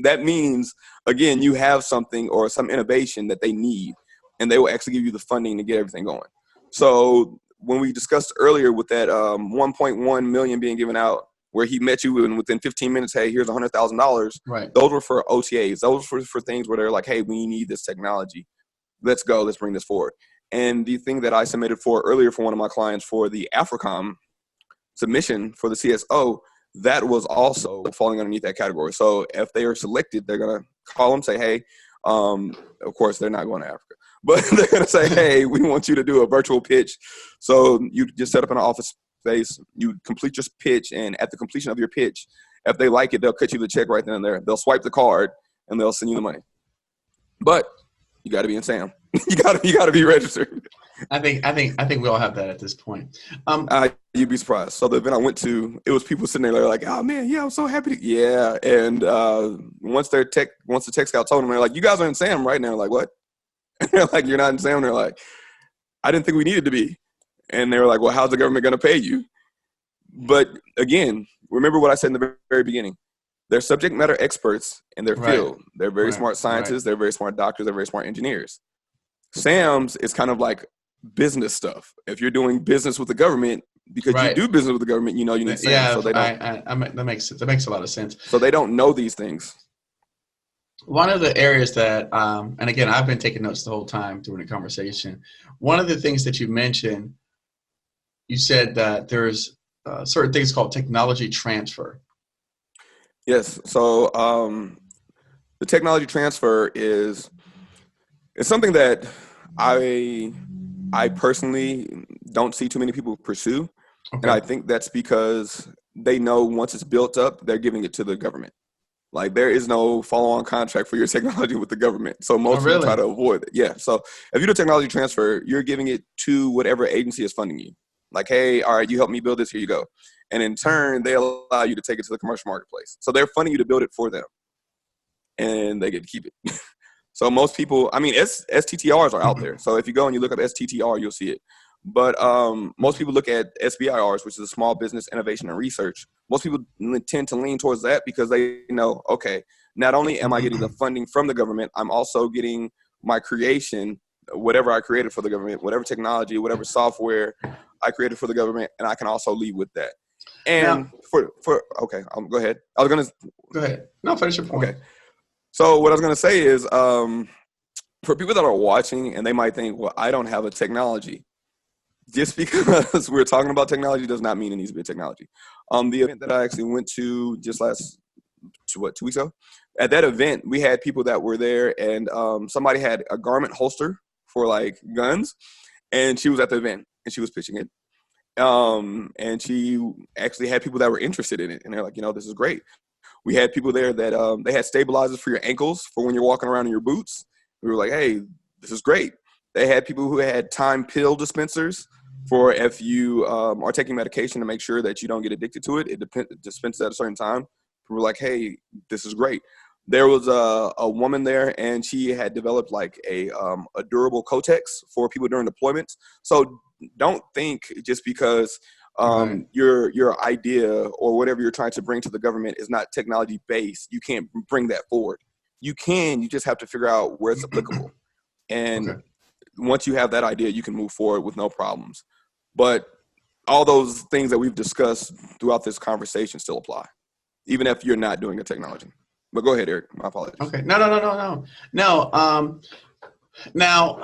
that means, again, you have something or some innovation that they need, and they will actually give you the funding to get everything going. So when we discussed earlier with that 1.1 million being given out, where he met you and within 15 minutes, hey, here's $100,000. Right. Those were for OTAs. Those were for things where they're like, hey, we need this technology. Let's go. Let's bring this forward. And the thing that I submitted for earlier for one of my clients for the AFRICOM submission for the CSO, that was also falling underneath that category. So if they are selected, they're going to call them, say, hey, of course, they're not going to Africa, but they're going to say, hey, we want you to do a virtual pitch. So you just set up an office space, you complete your pitch, and at the completion of your pitch, if they like it, they'll cut you the check right then and there. They'll swipe the card, and they'll send you the money. But you got to be in SAM. you got to be registered. I think we all have that at this point. You'd be surprised. So the event I went to, it was people sitting there, they're like, oh man, yeah, I'm so happy to, yeah. And once the tech scout told them, they're like, you guys are in SAM right now. Like, what? And they're like, you're not in SAM. And they're like, I didn't think we needed to be. And they were like, well, how's the government going to pay you? But again, remember what I said in the very beginning. They're subject matter experts in their field. They're very smart scientists. They're very smart doctors. They're very smart engineers. SAMs is kind of like business stuff. If you're doing business with the government, because you do business with the government, you know you need SAMs. Yeah, so they don't, that makes a lot of sense. So they don't know these things. One of the areas that, and again, I've been taking notes the whole time during the conversation. One of the things that you mentioned, you said that there's certain things called technology transfer. Yes. So the technology transfer is something that I personally don't see too many people pursue. Okay. And I think that's because they know once it's built up, they're giving it to the government. Like there is no follow-on contract for your technology with the government. So most people try to avoid it. Yeah. So if you do technology transfer, you're giving it to whatever agency is funding you. Like, hey, all right, you helped me build this, here you go. And in turn, they allow you to take it to the commercial marketplace. So they're funding you to build it for them. And they get to keep it. So most people, I mean, STTRs are out there. So if you go and you look up STTR, you'll see it. But most people look at SBIRs, which is a Small Business Innovation and Research. Most people tend to lean towards that because they know, okay, not only am I getting the funding from the government, I'm also getting my creation, whatever I created for the government, whatever technology, whatever software I created for the government, and I can also lead with that. And now, okay, go ahead. I was going to go ahead. No, finish your point. Okay. So what I was going to say is, for people that are watching and they might think, well, I don't have a technology. Just because we're talking about technology does not mean it needs to be a technology. The event that I actually went to just 2 weeks ago, at that event, we had people that were there, and somebody had a garment holster for like guns, and she was at the event and she was pitching it. And she actually had people that were interested in it, and they're like, this is great. We had people there that they had stabilizers for your ankles for when you're walking around in your boots. We were like, hey, this is great. They had people who had time pill dispensers for if you are taking medication to make sure that you don't get addicted to it. It dispenses at a certain time. People were like, hey, this is great. There was a woman there, and she had developed like a durable Kotex for people during deployments. So don't think just because your idea or whatever you're trying to bring to the government is not technology based, you can't bring that forward. You can, you just have to figure out where it's applicable. And once you have that idea, you can move forward with no problems. But all those things that we've discussed throughout this conversation still apply, even if you're not doing the technology. But go ahead, Eric. My apologies. Okay. No. Now,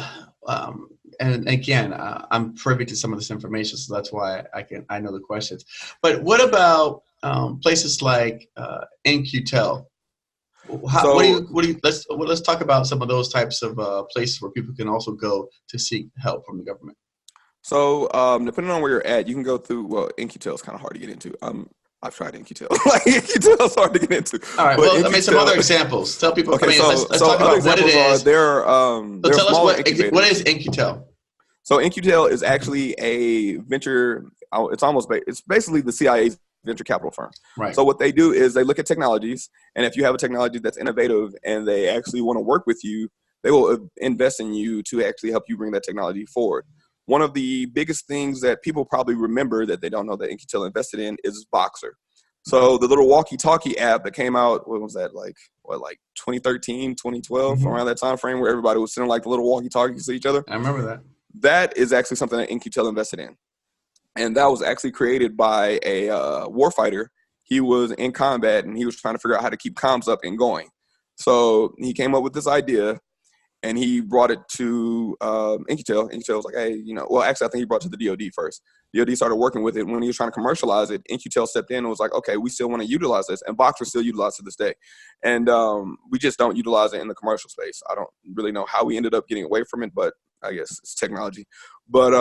and again, I'm privy to some of this information, so that's why I know the questions. But what about places like NQTel? Let's talk about some of those types of places where people can also go to seek help from the government. So depending on where you're at, you can go through. Well, NQTel is kind of hard to get into. I've tried NQTel. Like NQTel is hard to get into. All right. Well, I mean, some other examples. Tell people. Okay. Let's talk about what it is. Tell us what is NQTel. So NQTel is actually a venture. It's basically the CIA's venture capital firm. Right. So what they do is they look at technologies, and if you have a technology that's innovative and they actually want to work with you, they will invest in you to actually help you bring that technology forward. One of the biggest things that people probably remember that they don't know that NQTel invested in is Boxer. So the little walkie-talkie app that came out, what was that, like 2013, 2012, around that time frame where everybody was sending like the little walkie-talkies to each other? I remember that. That is actually something that NQTel invested in. And that was actually created by a warfighter. He was in combat, and he was trying to figure out how to keep comms up and going. So he came up with this idea, and he brought it to NQTel. NQTel was like, hey, I think he brought it to the DOD first. DOD started working with it. When he was trying to commercialize it, NQTel stepped in and was like, okay, we still want to utilize this. And Boxer still utilized to this day. And we just don't utilize it in the commercial space. I don't really know how we ended up getting away from it, but I guess it's technology. But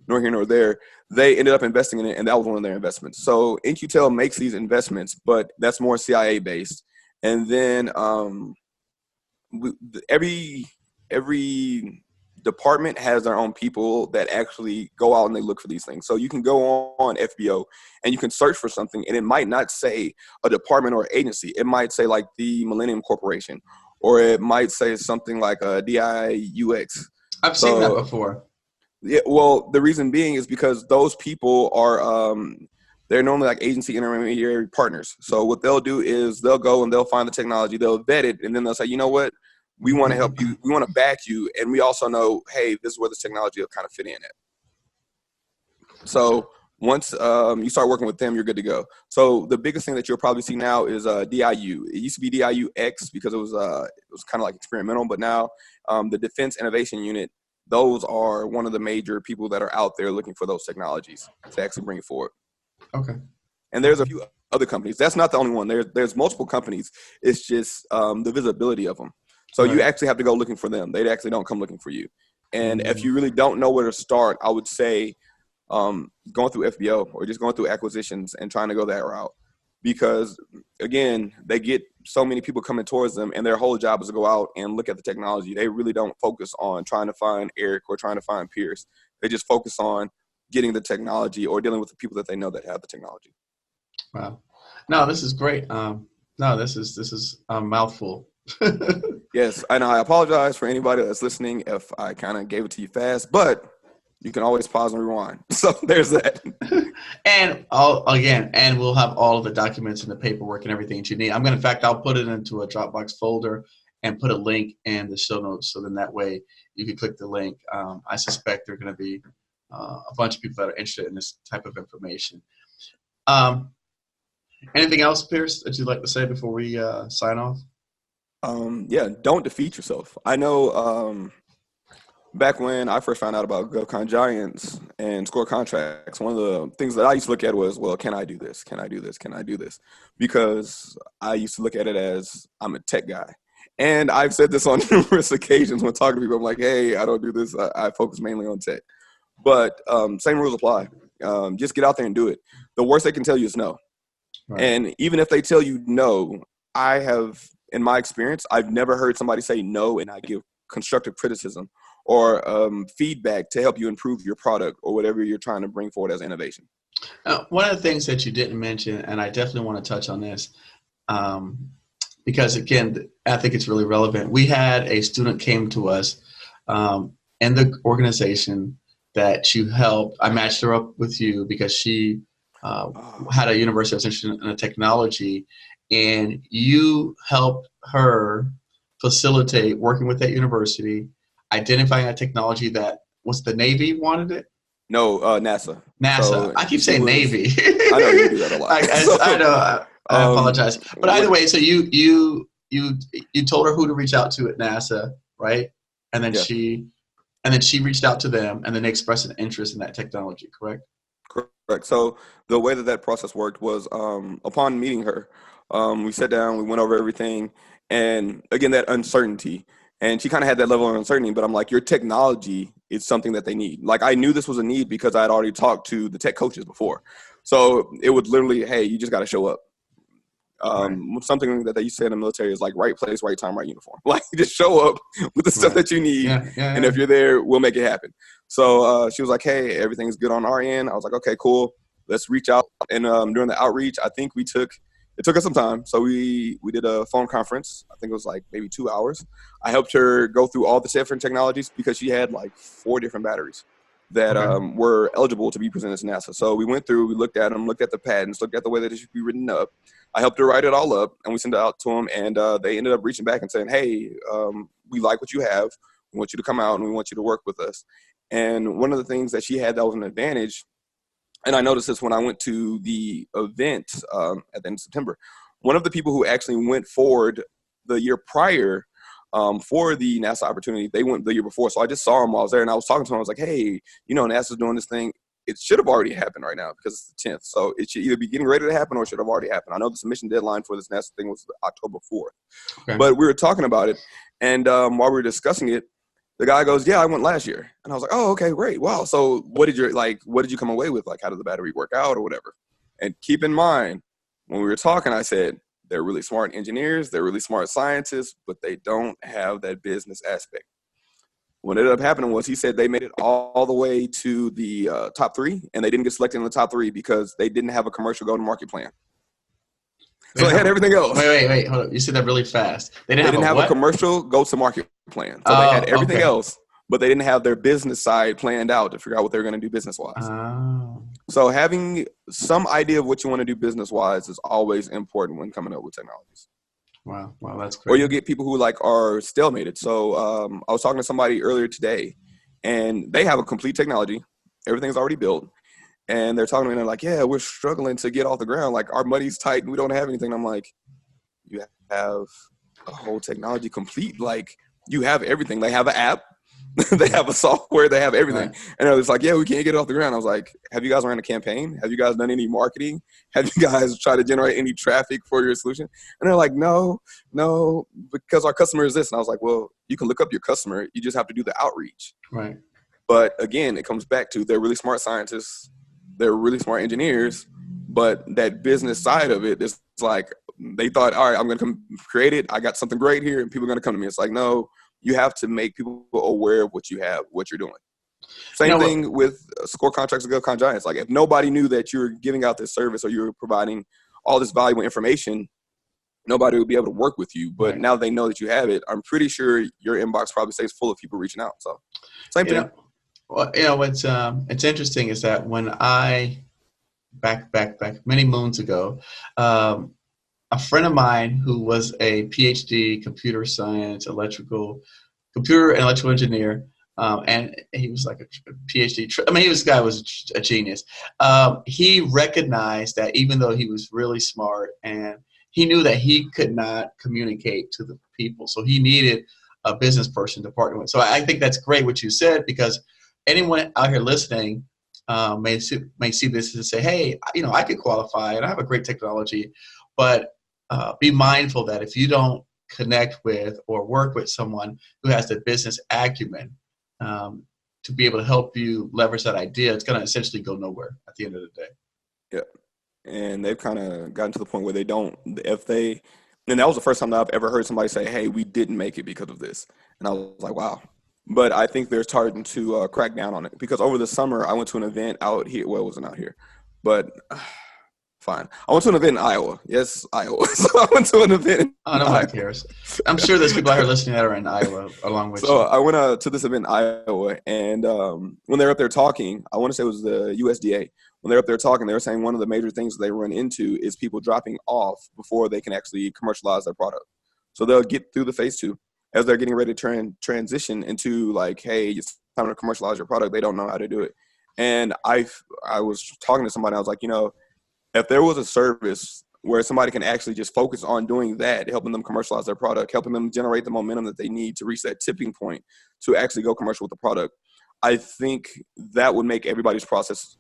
nor here nor there, they ended up investing in it, and that was one of their investments. So NQTel makes these investments, but that's more CIA-based. And then every department has their own people that actually go out and they look for these things. So you can go on FBO and you can search for something, and it might not say a department or agency. It might say like the Millennium Corporation, or it might say something like a DIUX. I've seen that before. Yeah, well, the reason being is because those people are they're normally like agency intermediary partners. So what they'll do is they'll go and they'll find the technology, they'll vet it, and then they'll say, you know what, we want to help you, we want to back you, and we also know, hey, this is where the technology will kind of fit in at. So once you start working with them, you're good to go. So the biggest thing that you'll probably see now is DIU. It used to be DIUX because it was kind of like experimental, but now the Defense Innovation Unit, those are one of the major people that are out there looking for those technologies to actually bring it forward. Okay. And there's a few other companies. That's not the only one. There's multiple companies. It's just the visibility of them. So you actually have to go looking for them. They actually don't come looking for you. And if you really don't know where to start, I would say going through FBO or just going through acquisitions and trying to go that route. Because, again, they get so many people coming towards them, and their whole job is to go out and look at the technology. They really don't focus on trying to find Eric or trying to find Pierce. They just focus on getting the technology or dealing with the people that they know that have the technology. Wow. No, this is great. This is a mouthful. Yes, and I apologize for anybody that's listening if I kind of gave it to you fast, but you can always pause and rewind. So there's that. And we'll have all of the documents and the paperwork and everything that you need. I'll put it into a Dropbox folder and put a link in the show notes. So then that way you can click the link. I suspect there are going to be a bunch of people that are interested in this type of information. Anything else, Pierce, that you'd like to say before we sign off? Don't defeat yourself. I know back when I first found out about Govcon Giants and score contracts, one of the things that I used to look at was, well, can I do this? Can I do this? Can I do this? Because I used to look at it as I'm a tech guy. And I've said this on numerous occasions when talking to people. I'm like, hey, I don't do this. I focus mainly on tech. But same rules apply. Just get out there and do it. The worst they can tell you is no. Right. And even if they tell you no, I have, in my experience, I've never heard somebody say no and I give constructive criticism or feedback to help you improve your product or whatever you're trying to bring forward as innovation. One of the things that you didn't mention, and I definitely want to touch on this, because again, I think it's really relevant. We had a student came to us in the organization that you helped. I matched her up with you because she had a university that was interested in a technology, and you helped her facilitate working with that university, identifying a technology that was the Navy wanted it. No, NASA. NASA. So I keep saying Navy. I know you do that a lot. I know. I apologize. But either way, so you told her who to reach out to at NASA, right? And then she reached out to them, and then they expressed an interest in that technology. Correct. Correct. So the way that process worked was upon meeting her, we sat down, we went over everything, and again, that uncertainty. And she kind of had that level of uncertainty, but I'm like, your technology is something that they need. Like, I knew this was a need because I had already talked to the tech coaches before. So it would literally, hey, you just got to show up. Right. Something that they used to say in the military is like right place, right time, right uniform. Like, just show up with the stuff that you need. And if you're there, we'll make it happen. So she was like, hey, everything's good on our end. I was like, okay, cool. Let's reach out. And during the outreach, I think it took us some time. So we did a phone conference. I think it was like maybe 2 hours. I helped her go through all the different technologies because she had like 4 different batteries that were eligible to be presented to NASA. So we went through, we looked at them, looked at the patents, looked at the way that it should be written up. I helped her write it all up, and we sent it out to them. And they ended up reaching back and saying, hey, we like what you have. We want you to come out, and we want you to work with us. And one of the things that she had that was an advantage, and I noticed this when I went to the event at the end of September. One of the people who actually went forward the year prior for the NASA opportunity, they went the year before. So I just saw him while I was there, and I was talking to him. I was like, hey, NASA's doing this thing. It should have already happened right now because it's the 10th. So it should either be getting ready to happen or it should have already happened. I know the submission deadline for this NASA thing was October 4th. Okay. But we were talking about it, and while we were discussing it, the guy goes, yeah, I went last year. And I was like, oh, okay, great. Wow. So what did you come away with? Like, how did the battery work out or whatever? And keep in mind, when we were talking, I said, they're really smart engineers. They're really smart scientists, but they don't have that business aspect. What ended up happening was he said they made it all the way to the top 3, and they didn't get selected in the top 3 because they didn't have a commercial go-to-market plan. So they had everything else. Wait, hold up. You said that really fast. They didn't have a commercial go-to-market plan. So they had everything else, but they didn't have their business side planned out to figure out what they were going to do business-wise. So having some idea of what you want to do business-wise is always important when coming up with technologies. Wow, that's great. Or you'll get people who are stalemated. So I was talking to somebody earlier today, and they have a complete technology. Everything's already built. And they're talking to me, and they're like, yeah, we're struggling to get off the ground. Like, our money's tight, and we don't have anything. I'm like, you have a whole technology complete. Like, you have everything. They have an app. They have a software. They have everything. Right. And they're just like, yeah, we can't get it off the ground. I was like, have you guys ran a campaign? Have you guys done any marketing? Have you guys tried to generate any traffic for your solution? And they're like, no, because our customer is this. And I was like, well, you can look up your customer. You just have to do the outreach. Right. But again, it comes back to they're really smart scientists. They're really smart engineers. But that business side of it is like, they thought, all right, I'm going to come create it. I got something great here, and people are going to come to me. It's like, no. You have to make people aware of what you have, what you're doing. Same thing with score contracts with Govcon Giants. Like, if nobody knew that you're giving out this service or you're providing all this valuable information, nobody would be able to work with you. But now they know that you have it. I'm pretty sure your inbox probably stays full of people reaching out. So same thing. What's interesting is that when I back many moons ago, a friend of mine who was a PhD computer science, computer and electrical engineer, and he was like a PhD. This guy was a genius. He recognized that even though he was really smart, and he knew that he could not communicate to the people, so he needed a business person to partner with. So I think that's great what you said, because anyone out here listening may see this and say, hey, I could qualify and I have a great technology, but be mindful that if you don't connect with or work with someone who has the business acumen to be able to help you leverage that idea, it's going to essentially go nowhere at the end of the day. Yeah. and they've kind of gotten to the point where they don't. And that was the first time that I've ever heard somebody say, "Hey, we didn't make it because of this," and I was like, "Wow." But I think they're starting to crack down on it, because over the summer I went to an event out here. Well, it wasn't out here, but fine. I went to an event in Iowa. Yes, Iowa. So I went to an event. Oh, nobody cares. I'm sure there's people out here listening that are in Iowa along with you. So I went to this event in Iowa, and when they were up there talking, I want to say it was the USDA. When they're up there talking, they were saying one of the major things they run into is people dropping off before they can actually commercialize their product. So they'll get through the phase 2. As they're getting ready to transition into like, hey, it's time to commercialize your product, they don't know how to do it. And I was talking to somebody, I was like, if there was a service where somebody can actually just focus on doing that, helping them commercialize their product, helping them generate the momentum that they need to reach that tipping point to actually go commercial with the product, I think that would make everybody's process,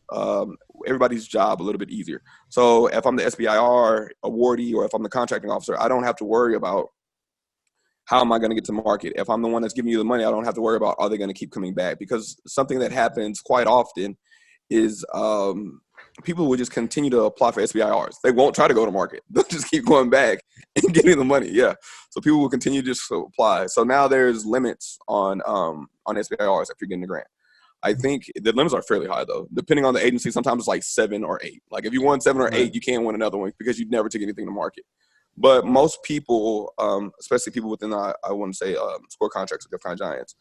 everybody's job a little bit easier. So if I'm the SBIR awardee, or if I'm the contracting officer, I don't have to worry about how am I going to get to market. If I'm the one that's giving you the money, I don't have to worry about, are they going to keep coming back? Because something that happens quite often is people will just continue to apply for SBIRs. They won't try to go to market. They'll just keep going back and getting the money. Yeah. So people will continue to just apply. So now there's limits on SBIRs if you're getting the grant. I think the limits are fairly high though. Depending on the agency, sometimes it's like 7 or 8. Like if you won 7 or 8, you can't win another one because you never took anything to market. But most people, especially people within I wouldn't say score contracts with Govcon Giants,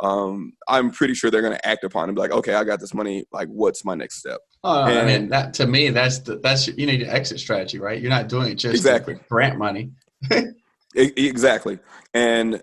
I'm pretty sure they're going to act upon it and be like, okay, I got this money. Like, what's my next step? I mean, that to me, that's you need an exit strategy, right? You're not doing it just exactly to grant money. Exactly. And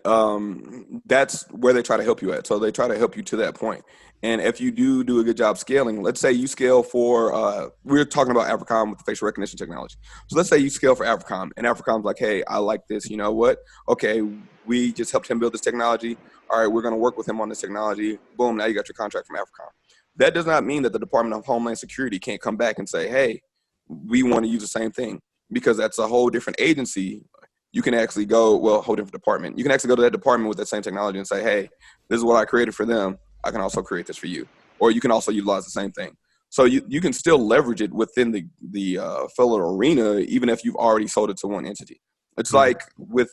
that's where they try to help you at. So they try to help you to that point. And if you do a good job scaling, let's say you scale for, we're talking about AFRICOM with the facial recognition technology. So let's say you scale for AFRICOM, and AFRICOM's like, hey, I like this. You know what? Okay, we just helped him build this technology. All right, we're going to work with him on this technology. Boom, now you got your contract from AFRICOM. That does not mean that the Department of Homeland Security can't come back and say, hey, we want to use the same thing, because that's a whole different agency. You can actually go, well, a whole different department. You can actually go to that department with that same technology and say, hey, this is what I created for them. I can also create this for you. Or you can also utilize the same thing. So you can still leverage it within the fellow arena, even if you've already sold it to one entity. It's like with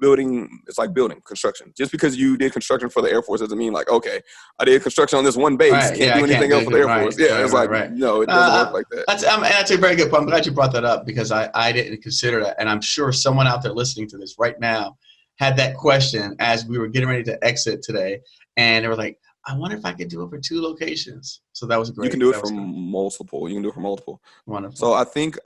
building, it's like building, construction. Just because you did construction for the Air Force doesn't mean like, okay, I did construction on this one base, Right. can't do anything else for the Air Force. Yeah, it's like, no, it doesn't work like that. That's a very good point. I'm glad you brought that up, because I didn't consider that. And I'm sure someone out there listening to this right now had that question as we were getting ready to exit today. And they were like, I wonder if I could do it for 2 locations. So that was great. You can do it for multiple. You can do it for multiple. Wonderful. So I think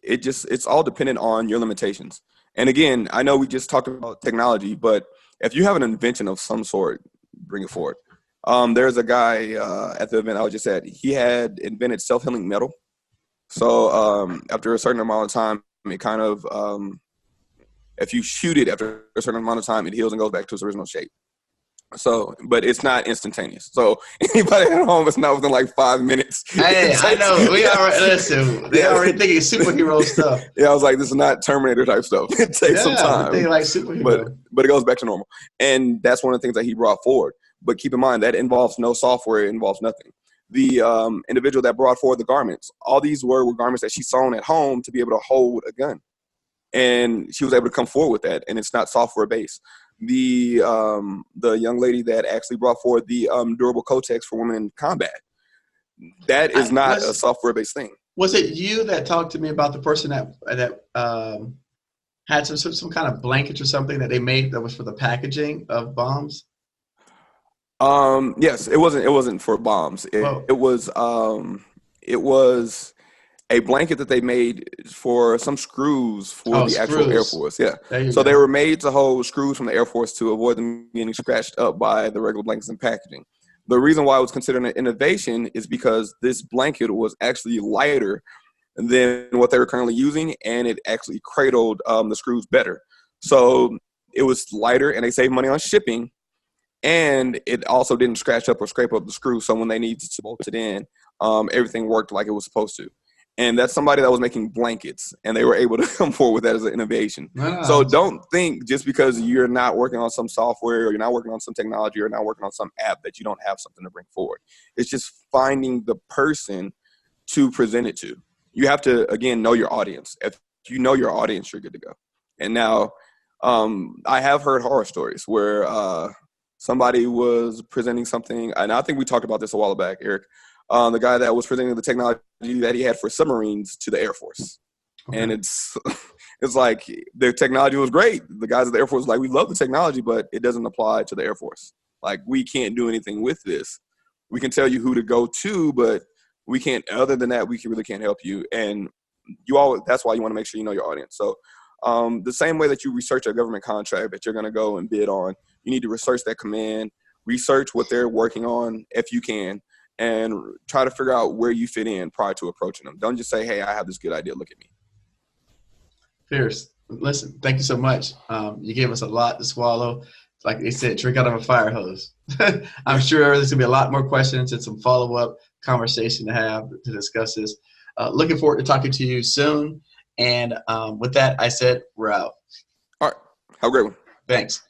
it's all dependent on your limitations. And again, I know we just talked about technology, but if you have an invention of some sort, bring it forward. There's a guy at the event I was just at. He had invented self-healing metal. So after a certain amount of time, it kind of, if you shoot it after a certain amount of time, it heals and goes back to its original shape. So, but it's not instantaneous. So anybody at home, it's not within like 5 minutes. Hey, I know. We already listen. They already thinking superhero stuff. Yeah, I was like, this is not Terminator type stuff. It takes some time. They like superhero. But it goes back to normal, and that's one of the things that he brought forward. But keep in mind that involves no software. It involves nothing. The individual that brought forward the garments, all these were garments that she sewn at home to be able to hold a gun, and she was able to come forward with that. And it's not software based. The young lady that actually brought forward the durable Kotex for women in combat, that is not a software-based thing. Was it you that talked to me about the person that had some kind of blanket or something that they made that was for the packaging of bombs? Yes, it wasn't for bombs. It was a blanket that they made for some screws for the actual Air Force. Yeah. So they were made to hold screws from the Air Force to avoid them getting scratched up by the regular blankets and packaging. The reason why it was considered an innovation is because this blanket was actually lighter than what they were currently using, and it actually cradled the screws better. So it was lighter, and they saved money on shipping, and it also didn't scratch up or scrape up the screws. So when they needed to bolt it in, everything worked like it was supposed to. And that's somebody that was making blankets, and they were able to come forward with that as an innovation. Wow. So don't think just because you're not working on some software or you're not working on some technology or not working on some app that you don't have something to bring forward. It's just finding the person to present it to. You have to, again, know your audience. If you know your audience, you're good to go. And now I have heard horror stories where somebody was presenting something, and I think we talked about this a while back, Eric, the guy that was presenting the technology that he had for submarines to the Air Force. Okay. And it's like the technology was great. The guys at the Air Force was like, we love the technology, but it doesn't apply to the Air Force. Like, we can't do anything with this. We can tell you who to go to, but we can't, other than that, we really can't help you. And that's why you want to make sure you know your audience. So the same way that you research a government contract that you're going to go and bid on, you need to research that command, research what they're working on if you can, and try to figure out where you fit in prior to approaching them. Don't just say, hey, I have this good idea, look at me. Pierce, listen, thank you so much. You gave us a lot to swallow. Like they said, drink out of a fire hose. I'm sure there's going to be a lot more questions and some follow-up conversation to have to discuss this. Looking forward to talking to you soon. And with that, I said we're out. All right. Have a great one. Thanks.